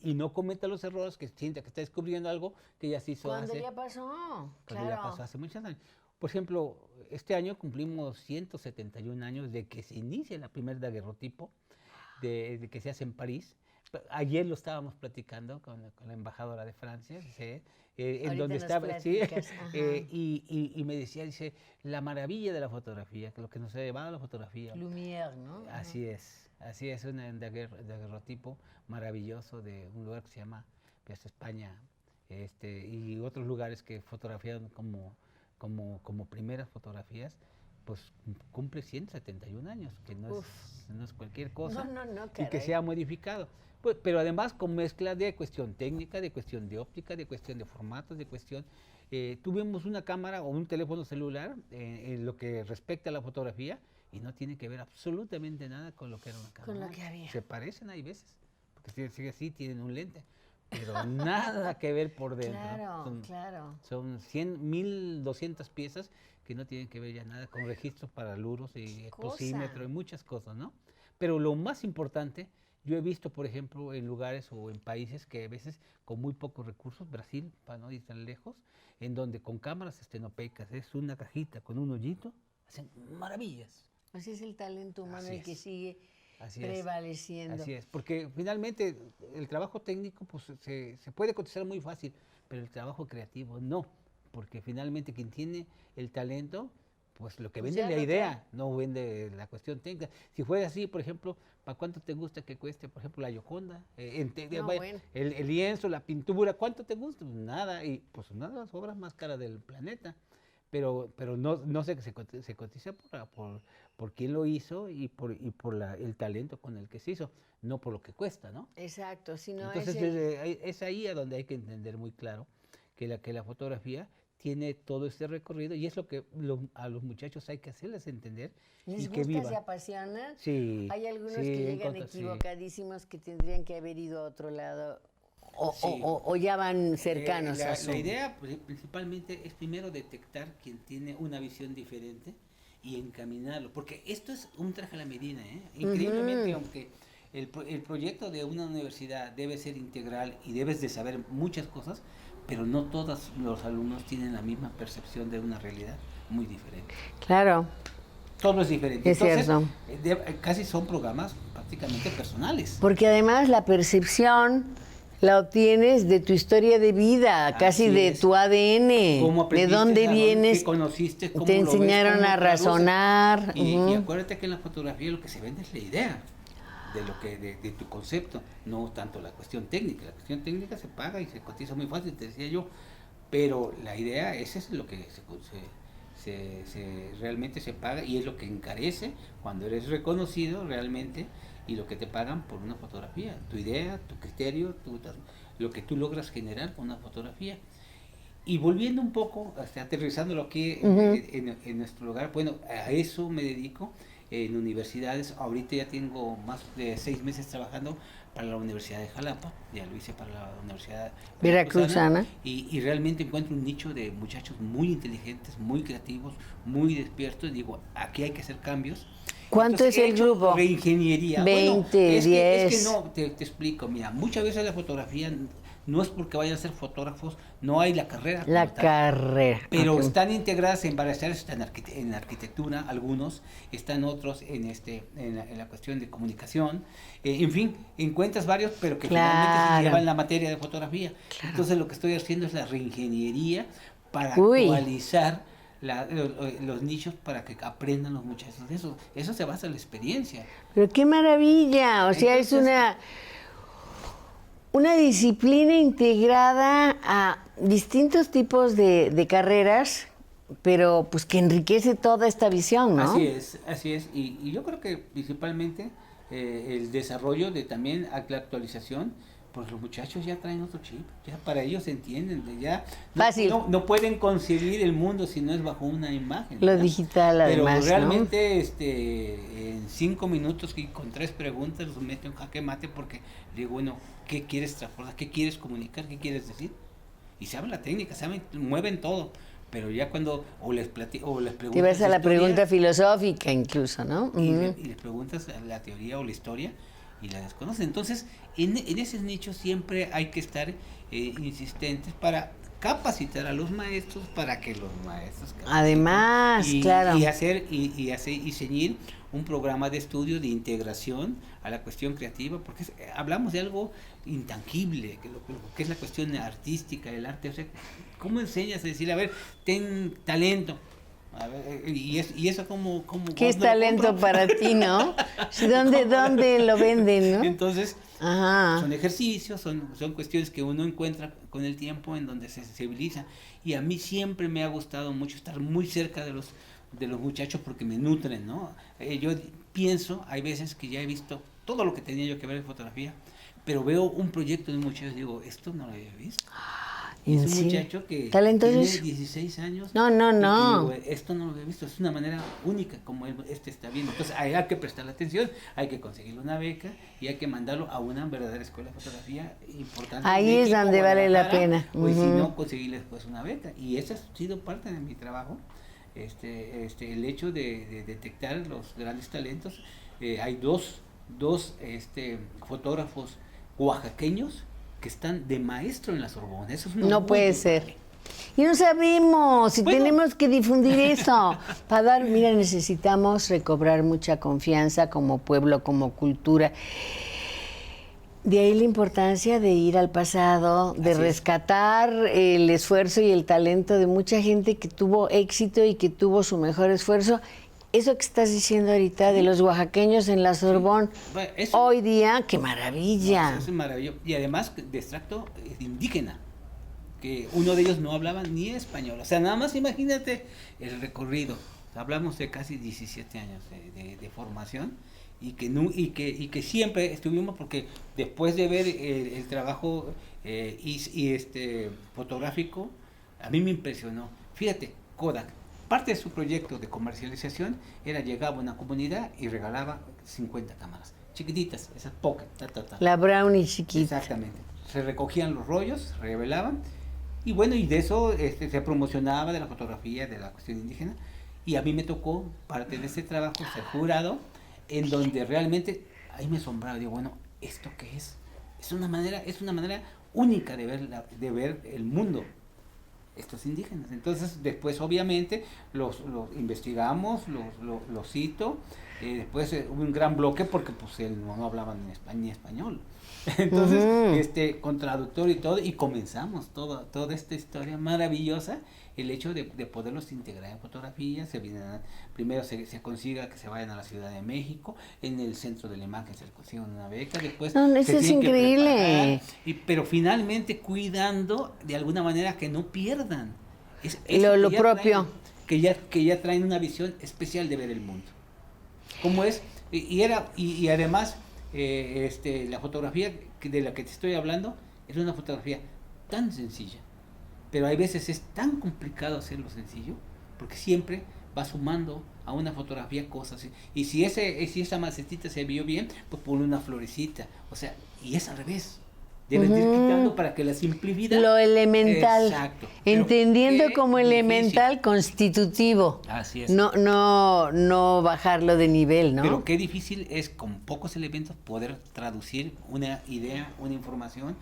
y no cometa los errores que sienta que está descubriendo algo que ya se hizo Cuando hace, ya pasó, cuando claro. ya pasó hace muchos años. Por ejemplo, este año cumplimos 171 años de que se inicia la primera daguerrotipo, de que se hace en París. Ayer lo estábamos platicando con la embajadora de Francia, en Ahorita donde nos estaba, sí, platicas, ajá. y me decía, dice, la maravilla de la fotografía, que lo que nos ha llevado a la fotografía. Lumière, ¿no? Así es un daguerrotipo maravilloso de un lugar que se llama Piazza España, y otros lugares que fotografiaron como primeras fotografías, pues cumple 171 años, que no es cualquier cosa, No, y que caray. se ha modificado. Pues, pero además con mezcla de cuestión técnica, de cuestión de óptica, de cuestión de formatos, de cuestión... tuvimos una cámara o un teléfono celular en lo que respecta a la fotografía y no tiene que ver absolutamente nada con lo que era una cámara. Con lo que había. Se parecen, hay veces, porque si así tienen un lente, pero nada que ver por dentro. Claro, claro. Son 100, 1200 piezas que no tienen que ver ya nada con registros para luros y exposímetro y muchas cosas, ¿no? Pero lo más importante, yo he visto, por ejemplo, en lugares o en países que a veces con muy pocos recursos, Brasil, para no ir tan lejos, en donde con cámaras estenopeicas es una cajita con un hoyito, hacen maravillas. Así es el talento humano Así el que es. sigue Así prevaleciendo. Así es, porque finalmente el trabajo técnico pues, se puede cotizar muy fácil, pero el trabajo creativo no, porque finalmente quien tiene el talento, pues lo que Pues vende ya es la lo idea, no vende la cuestión técnica. Si fuera así, por ejemplo, ¿para cuánto te gusta que cueste, por ejemplo, la Gioconda? Bueno. El lienzo, la pintura, ¿cuánto te gusta? Pues nada, y pues una de las obras más caras del planeta. Pero no sé, se cotiza por quién lo hizo y por el talento con el que se hizo, no por lo que cuesta, ¿no? Exacto, sino Entonces es ahí a donde hay que entender muy claro que la fotografía tiene todo este recorrido y es lo que a los muchachos hay que hacerles entender ¿Les y que gusta, vivan. se apasionan? Sí. Hay algunos sí, que llegan sí. equivocadísimos que tendrían que haber ido a otro lado Sí. o ya van cercanos a su... La idea principalmente es primero detectar quien tiene una visión diferente y encaminarlo, porque esto es un traje a la medida, ¿eh? Increíblemente, aunque el proyecto de una universidad debe ser integral y debes de saber muchas cosas, pero no todos los alumnos tienen la misma percepción de una realidad muy diferente. Claro. Todo es diferente. Es Entonces, cierto. casi son programas prácticamente personales. Porque además la percepción la obtienes de tu historia de vida, casi Así de es. tu ADN, ¿Cómo de aprendiste? dónde ¿A vienes, qué conociste? ¿Cómo te lo ves? enseñaron ¿Cómo a traduces? razonar. Y acuérdate que en la fotografía lo que se vende es la idea de tu concepto, no tanto la cuestión técnica. La cuestión técnica se paga y se cotiza muy fácil, te decía yo, pero la idea, ese es lo que realmente se paga y es lo que encarece cuando eres reconocido realmente y lo que te pagan por una fotografía, tu idea, tu criterio, lo que tú logras generar con una fotografía. Y volviendo un poco, aterrizándolo aquí en nuestro lugar, bueno, a eso me dedico en universidades. Ahorita ya tengo más de 6 meses trabajando para la Universidad de Jalapa, ya lo hice para la Universidad Veracruzana. y realmente encuentro un nicho de muchachos muy inteligentes, muy creativos, muy despiertos. Digo, aquí hay que hacer cambios. ¿Cuánto Entonces, es el grupo? Reingeniería. 20, bueno, es 10. Que no, te explico, mira, muchas veces la fotografía no es porque vayan a ser fotógrafos, no hay la carrera. La carrera. Pero Ok. están integradas en varias áreas, están en arquitectura, algunos, están otros en la cuestión de comunicación, en fin, encuentras varios, pero que finalmente se llevan la materia de fotografía. Claro. Entonces lo que estoy haciendo es la reingeniería para Uy. actualizar los nichos para que aprendan los muchachos de eso. Eso se basa en la experiencia. Pero qué maravilla, o sea, Entonces, es una disciplina integrada a distintos tipos de carreras, pero pues que enriquece toda esta visión, ¿no? Así es. Y yo creo que principalmente el desarrollo de también la actualización, pues los muchachos ya traen otro chip, ya para ellos entienden, ya Fácil. no pueden concebir el mundo si no es bajo una imagen. Lo digital, además, pero realmente en 5 minutos y con 3 preguntas los mete en jaque mate porque digo, bueno, ¿qué quieres transportar? ¿Qué quieres comunicar? ¿Qué quieres decir? Y saben la técnica, mueven todo. Pero ya cuando les preguntas... Te vas a la pregunta filosófica incluso, ¿no? Y les preguntas la teoría o la historia y la desconocen. Entonces, en esos nichos siempre hay que estar insistentes para capacitar a los maestros para que los maestros capaciten. Además, claro. Y ceñir un programa de estudio de integración a la cuestión creativa, porque hablamos de algo intangible, que es la cuestión artística, el arte. O sea, ¿cómo enseñas a decir, a ver, ten talento? A ver, y eso como ¿qué es talento para ti, no? ¿Dónde lo venden, no? Entonces, ajá, son ejercicios, son cuestiones que uno encuentra con el tiempo en donde se sensibiliza. Y a mí siempre me ha gustado mucho estar muy cerca de los muchachos porque me nutren, ¿no? Yo pienso, hay veces que ya he visto todo lo que tenía yo que ver en fotografía, pero veo un proyecto de un muchacho y digo, esto no lo había visto. Y es un muchacho que tiene 16 años. No. Y que digo, esto no lo había visto, es una manera única como está viendo. Entonces hay que prestarle atención, hay que conseguirle una beca y hay que mandarlo a una verdadera escuela de fotografía importante. Ahí es donde vale la pena. Pues si no, conseguirle después una beca. Y esa ha sido parte de mi trabajo. El hecho de detectar los grandes talentos. Hay dos fotógrafos oaxaqueños que están de maestro en la Sorbona. Eso es no puede ser. Y no sabemos si tenemos que difundir eso. Mira, necesitamos recobrar mucha confianza como pueblo, como cultura. De ahí la importancia de ir al pasado, de rescatar el esfuerzo y el talento de mucha gente que tuvo éxito y que tuvo su mejor esfuerzo. Eso que estás diciendo ahorita de los oaxaqueños en la Sorbón, hoy día, ¡qué maravilla! Eso es maravilloso. Y además de extracto indígena, que uno de ellos no hablaba ni español. O sea, nada más imagínate el recorrido. Hablamos de casi 17 años de formación y que siempre estuvimos, porque después de ver el trabajo fotográfico, a mí me impresionó. Fíjate, Kodak, parte de su proyecto de comercialización era llegaba a una comunidad y regalaba 50 cámaras, chiquititas, esas pocket, La Brownie chiquita. Exactamente. Se recogían los rollos, se revelaban, y bueno, y de eso se promocionaba de la fotografía, de la cuestión indígena, y a mí me tocó parte de ese trabajo, ser jurado, en donde realmente ahí me asombraba, digo, bueno, ¿esto qué es? Es una manera única de ver el mundo, estos indígenas. Entonces, después obviamente los investigamos, los cito, después hubo un gran bloque porque pues no hablaban ni español. Entonces, con traductor y todo, y comenzamos toda esta historia maravillosa, el hecho de poderlos integrar en fotografía. Primero se consiga que se vayan a la Ciudad de México, en el centro de la imagen se les consigue una beca, después eso es increíble. pero finalmente cuidando de alguna manera que no pierdan lo propio. Que ya traen una visión especial de ver el mundo. ¿Cómo es? Y además, la fotografía de la que te estoy hablando es una fotografía tan sencilla, pero hay veces es tan complicado hacerlo sencillo, porque siempre va sumando a una fotografía cosas, y si esa macetita se vio bien, pues pone una florecita, o sea, y es al revés. Debes ir quitando para que la simplicidad... Lo elemental. Exacto. Entendiendo como elemental constitutivo. Así es. No bajarlo de nivel, ¿no? Pero qué difícil es con pocos elementos poder traducir una idea, una información,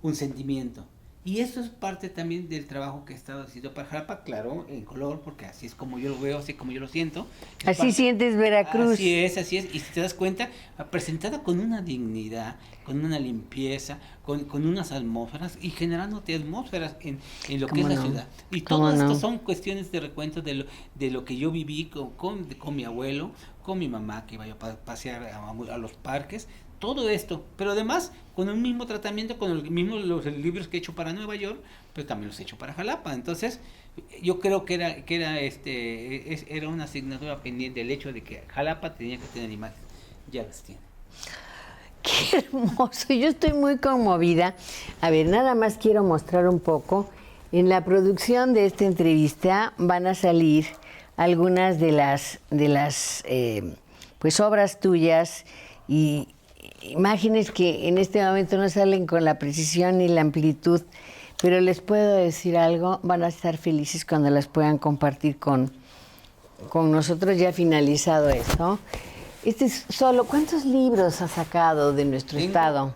un sentimiento. Y eso es parte también del trabajo que he estado haciendo para Jalapa, claro, en color, porque así es como yo lo veo, así como yo lo siento. Así sientes Veracruz. Así es. Y si te das cuenta, presentada con una dignidad, con una limpieza, con unas atmósferas y generándote atmósferas en lo que es la ciudad. Y todo esto son cuestiones de recuento de lo que yo viví con mi abuelo, con mi mamá, que iba a pasear a los parques. Todo esto, pero además con un mismo tratamiento, con los libros que he hecho para Nueva York, pero también los he hecho para Jalapa. Entonces, yo creo que era una asignatura pendiente el hecho de que Jalapa tenía que tener imágenes. Ya las tiene. Qué hermoso, yo estoy muy conmovida. A ver, nada más quiero mostrar un poco. En la producción de esta entrevista van a salir algunas de las pues obras tuyas y imágenes que en este momento no salen con la precisión ni la amplitud, pero les puedo decir algo, van a estar felices cuando las puedan compartir con nosotros ya finalizado esto. Este es solo, ¿cuántos libros has sacado de nuestro estado?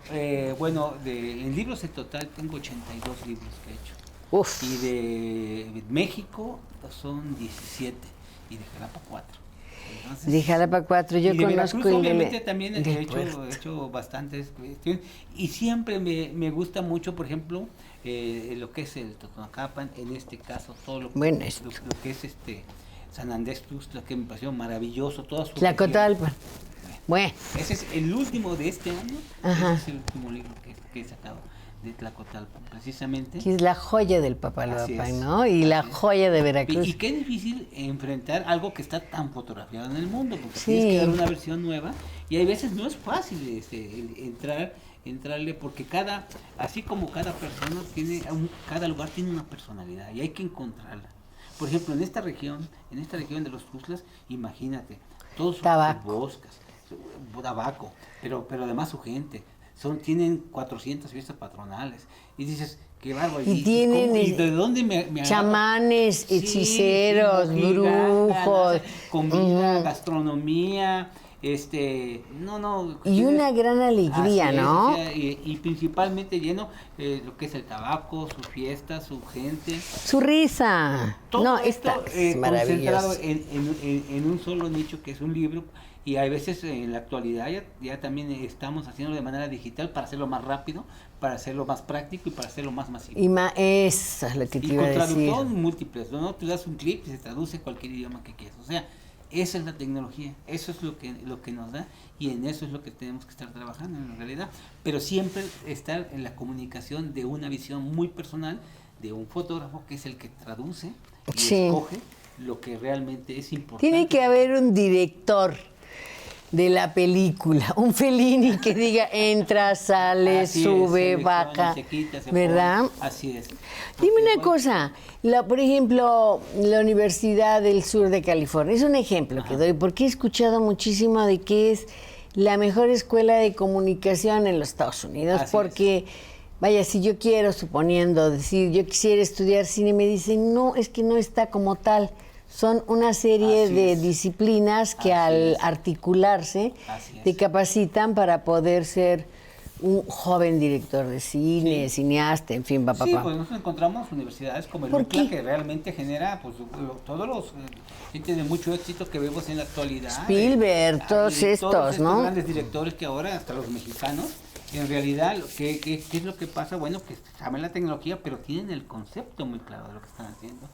Bueno, en libros en total tengo 82 libros que he hecho. Uf. Y de México son 17 y de Jalapa 4. Entonces, de Jalapa 4, yo conozco Veracruz, obviamente también he hecho bastantes cuestiones y siempre me gusta mucho, por ejemplo, lo que es el Totonacapan, en este caso todo lo que es San Andrés Tuxtla, que me pareció maravilloso, toda su Tlacotalpan. Bueno. Ese es el último de este año. Ajá. Ese es el último libro que he sacado de Tlacotalpan, precisamente. Que es la joya del Papaloapan, ¿no? Y la joya de Veracruz. Y qué difícil enfrentar algo que está tan fotografiado en el mundo, porque tienes que dar una versión nueva, y hay veces no es fácil entrarle, porque así como cada persona cada lugar tiene una personalidad, y hay que encontrarla. Por ejemplo, en esta región de los Tuxtlas, imagínate, todos sus bosques, tabaco, pero además su gente. Tienen 400 fiestas patronales. Y dices, qué bárbaro. Y tienen ¿y de dónde me chamanes, hechiceros, brujos. Comida, gastronomía, no. Y una gran alegría, ¿no? Y principalmente lleno lo que es el tabaco, sus fiestas, su gente. Su risa. Todo esto es maravilloso. Concentrado en un solo nicho que es un libro. Y hay veces en la actualidad ya también estamos haciendo de manera digital para hacerlo más rápido, para hacerlo más práctico y para hacerlo más masivo. Esa es lo que te iba a decir. Y con traductores múltiples, ¿no? Tú das un clip y se traduce cualquier idioma que quieras. O sea, esa es la tecnología, eso es lo que nos da y en eso es lo que tenemos que estar trabajando en realidad. Pero siempre estar en la comunicación de una visión muy personal de un fotógrafo que es el que traduce y escoge lo que realmente es importante. Tiene que haber un director de la película, un Fellini que diga entra, sale, sube, baja, se quita, se ¿verdad? Pone. Así es. Dime una cosa, por ejemplo, la Universidad del Sur de California, es un ejemplo que doy, porque he escuchado muchísimo de que es la mejor escuela de comunicación en los Estados Unidos, porque, vaya, si yo quiero, suponiendo, decir, yo quisiera estudiar cine, me dicen, no, es que no está como tal. Son una serie de disciplinas que al articularse te capacitan para poder ser un joven director de cine, cineasta, en fin, Sí, pues nosotros encontramos universidades como el UCLA que realmente genera pues todos los gente de mucho éxito que vemos en la actualidad. Spielberg, todos estos, ¿no? Grandes directores que ahora, hasta los mexicanos, en realidad, ¿qué es lo que pasa? Bueno, que saben la tecnología, pero tienen el concepto muy claro de lo que están haciendo.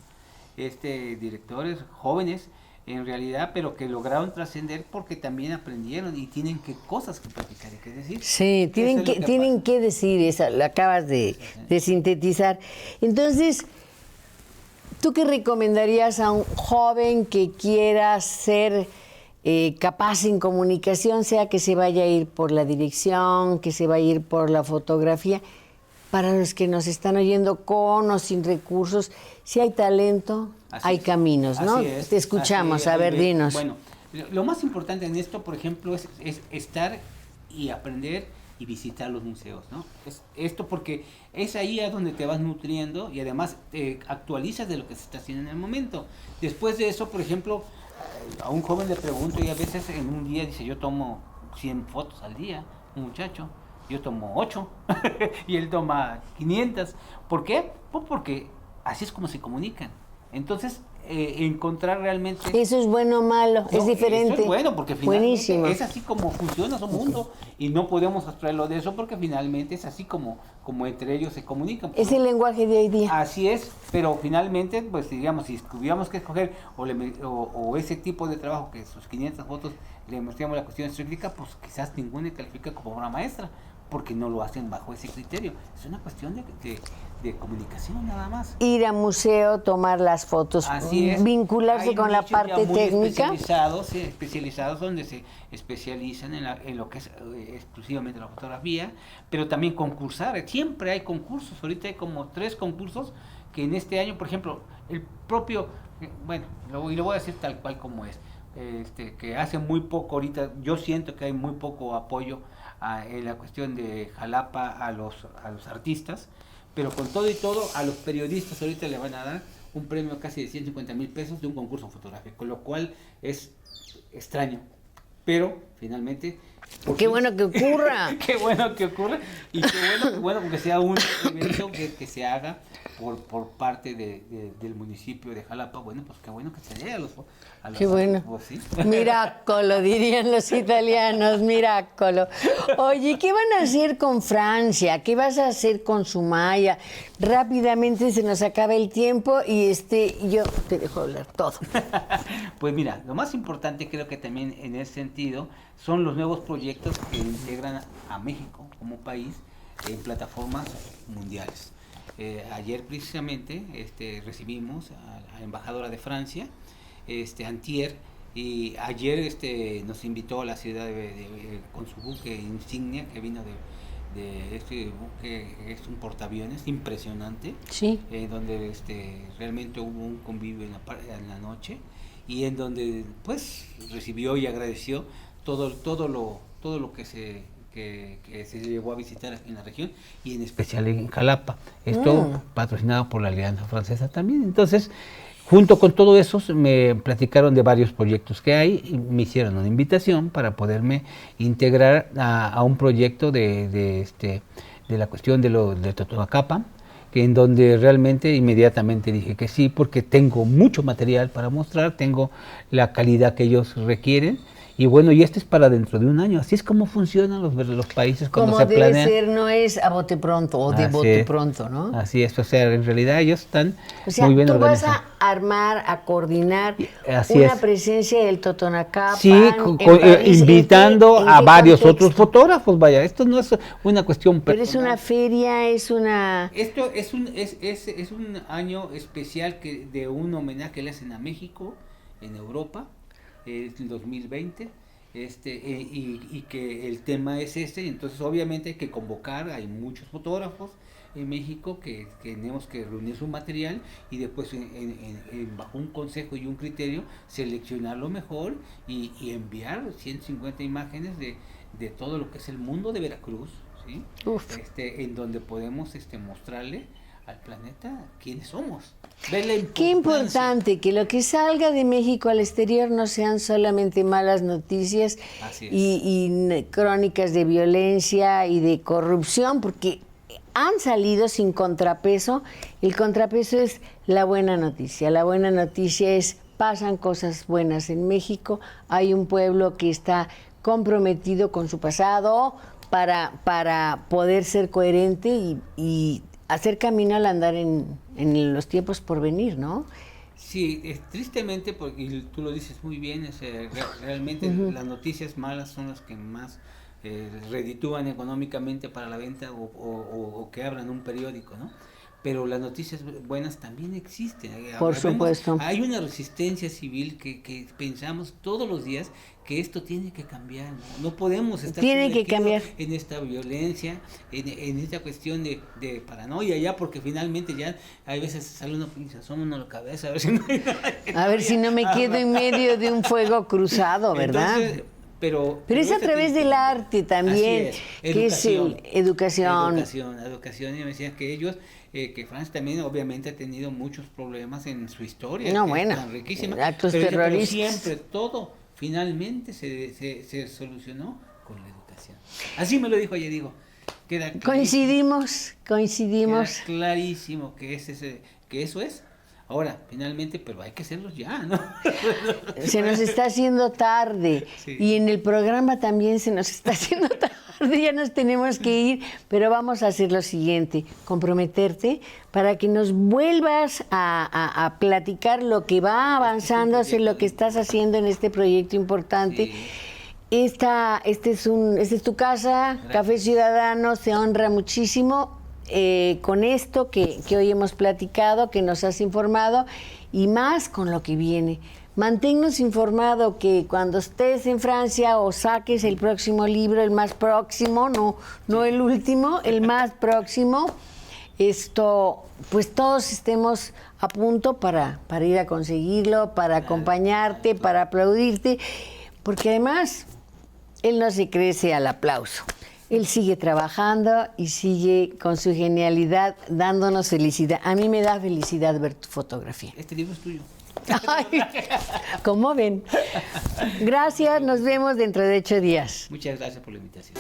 Directores jóvenes en realidad, pero que lograron trascender porque también aprendieron y tienen cosas que platicar y que decir. Sí, tienen que decir, eso lo acabas de sintetizar. Entonces, ¿tú qué recomendarías a un joven que quiera ser capaz en comunicación, sea que se vaya a ir por la dirección, que se vaya a ir por la fotografía? para los que nos están oyendo con o sin recursos, si hay talento, hay caminos, ¿no? Te escuchamos, a ver, dinos. Bueno, lo más importante en esto, por ejemplo, es estar y aprender y visitar los museos, ¿no? Esto porque es ahí a donde te vas nutriendo y además te actualizas de lo que se está haciendo en el momento. Después de eso, por ejemplo, a un joven le pregunto y a veces en un día dice, yo tomo 100 fotos al día, un muchacho, yo tomo 8 y él toma 500. ¿Por qué? Pues porque así es como se comunican. Entonces, encontrar realmente... ¿Eso es bueno o malo? No, es diferente. Eso es bueno, porque finalmente es así como funciona su mundo y no podemos abstraerlo de eso porque finalmente es así como entre ellos se comunican. Es el lenguaje de hoy día. Así es, pero finalmente, pues digamos, si tuviéramos que escoger o ese tipo de trabajo que sus 500 fotos le mostramos la cuestión estricta, pues quizás ninguno califica como obra maestra, porque no lo hacen bajo ese criterio. Es una cuestión de comunicación nada más. Ir a museo, tomar las fotos, vincularse con la parte técnica. Especializados donde se especializan en lo que es exclusivamente la fotografía, pero también concursar. Siempre hay concursos. Ahorita hay como 3 concursos que en este año, por ejemplo, el propio, bueno, lo voy a decir tal cual como es, que hace muy poco ahorita, yo siento que hay muy poco apoyo en la cuestión de Jalapa a los artistas, pero con todo y todo a los periodistas ahorita le van a dar un premio casi de 150,000 pesos de un concurso fotográfico, lo cual es extraño, pero finalmente... ¡Qué bueno que ocurra! ¡Qué bueno que ocurra! Y qué bueno que sea un evento que se haga por parte del municipio de Jalapa. Bueno, pues qué bueno que se dé a los qué bueno. ¿sí? Miracolo, dirían los italianos, miracolo. Oye, ¿qué van a hacer con Francia? ¿Qué vas a hacer con Sumaya? Rápidamente se nos acaba el tiempo y yo te dejo hablar todo. Pues mira, lo más importante creo que también en ese sentido son los nuevos proyectos que integran a México como país en plataformas mundiales. Ayer precisamente recibimos a la embajadora de Francia, antier, y ayer nos invitó a la ciudad con su buque insignia que vino de este buque, es un portaaviones impresionante, sí. Donde realmente hubo un convivio en la noche y en donde pues recibió y agradeció todo lo que se llegó a visitar en la región y en especial en Jalapa. Esto patrocinado por la Alianza Francesa también. Entonces, junto con todo eso, me platicaron de varios proyectos que hay y me hicieron una invitación para poderme integrar a un proyecto de la cuestión de Totonacapan, que en donde realmente inmediatamente dije que sí, porque tengo mucho material para mostrar, tengo la calidad que ellos requieren. Y bueno, y es para dentro de un año. Así es como funcionan los países cuando como se planean. Como debe ser, no es a bote pronto o de bote pronto, ¿no? Así es, o sea, en realidad ellos están muy bien organizados. Tú vas a armar, a coordinar presencia del Totonacapan. Sí, invitando a varios otros fotógrafos, vaya, esto no es una cuestión personal. Pero es una feria, es una... Esto es un año especial de un homenaje que le hacen a México, en Europa, es el 2020, y que el tema es entonces obviamente hay que convocar, hay muchos fotógrafos en México que tenemos que reunir su material y después bajo un consejo y un criterio seleccionar lo mejor y enviar 150 imágenes de todo lo que es el mundo de Veracruz, ¿sí? En donde podemos mostrarle al planeta quiénes somos. Qué importante que lo que salga de México al exterior no sean solamente malas noticias y crónicas de violencia y de corrupción, porque han salido sin contrapeso. El contrapeso es la buena noticia. La buena noticia es pasan cosas buenas en México. Hay un pueblo que está comprometido con su pasado para poder ser coherente y hacer camino al andar en los tiempos por venir, ¿no? Sí, tristemente, porque tú lo dices muy bien, realmente las noticias malas son las que más reditúan económicamente para la venta o que abran un periódico, ¿no? pero las noticias buenas también existen. Por supuesto. Hay una resistencia civil que pensamos todos los días que esto tiene que cambiar. No podemos estar en esta violencia, en esta cuestión de paranoia ya, porque finalmente ya hay veces sale uno y se asoma uno la cabeza a ver si no me quedo en medio de un fuego cruzado, ¿verdad? Entonces, pero es a través del arte también, que es educación. Educación, y me decían que ellos, que Francia también obviamente ha tenido muchos problemas en su historia, es tan riquísima, actos terroristas. Pero siempre todo finalmente se solucionó con la educación. Así me lo dijo ayer, queda coincidimos. Queda clarísimo que eso es. Ahora, finalmente, pero hay que hacerlos ya, ¿no? Se nos está haciendo tarde, sí. Y en el programa también se nos está haciendo tarde, ya nos tenemos que ir, pero vamos a hacer lo siguiente, comprometerte para que nos vuelvas a platicar lo que va avanzando, hacer lo que estás haciendo en este proyecto importante. Sí. Esta es tu casa, gracias. Café Ciudadano, se honra muchísimo. Con esto que hoy hemos platicado, que nos has informado, y más con lo que viene. Manténnos informado que cuando estés en Francia o saques el próximo libro, el más próximo, no el último, el más próximo, pues todos estemos a punto para ir a conseguirlo, para acompañarte, para aplaudirte, porque además él no se crece al aplauso. Él sigue trabajando y sigue con su genialidad dándonos felicidad. A mí me da felicidad ver tu fotografía. Este libro es tuyo. Ay, ¿cómo ven? Gracias, nos vemos dentro de 8 días. Muchas gracias por la invitación.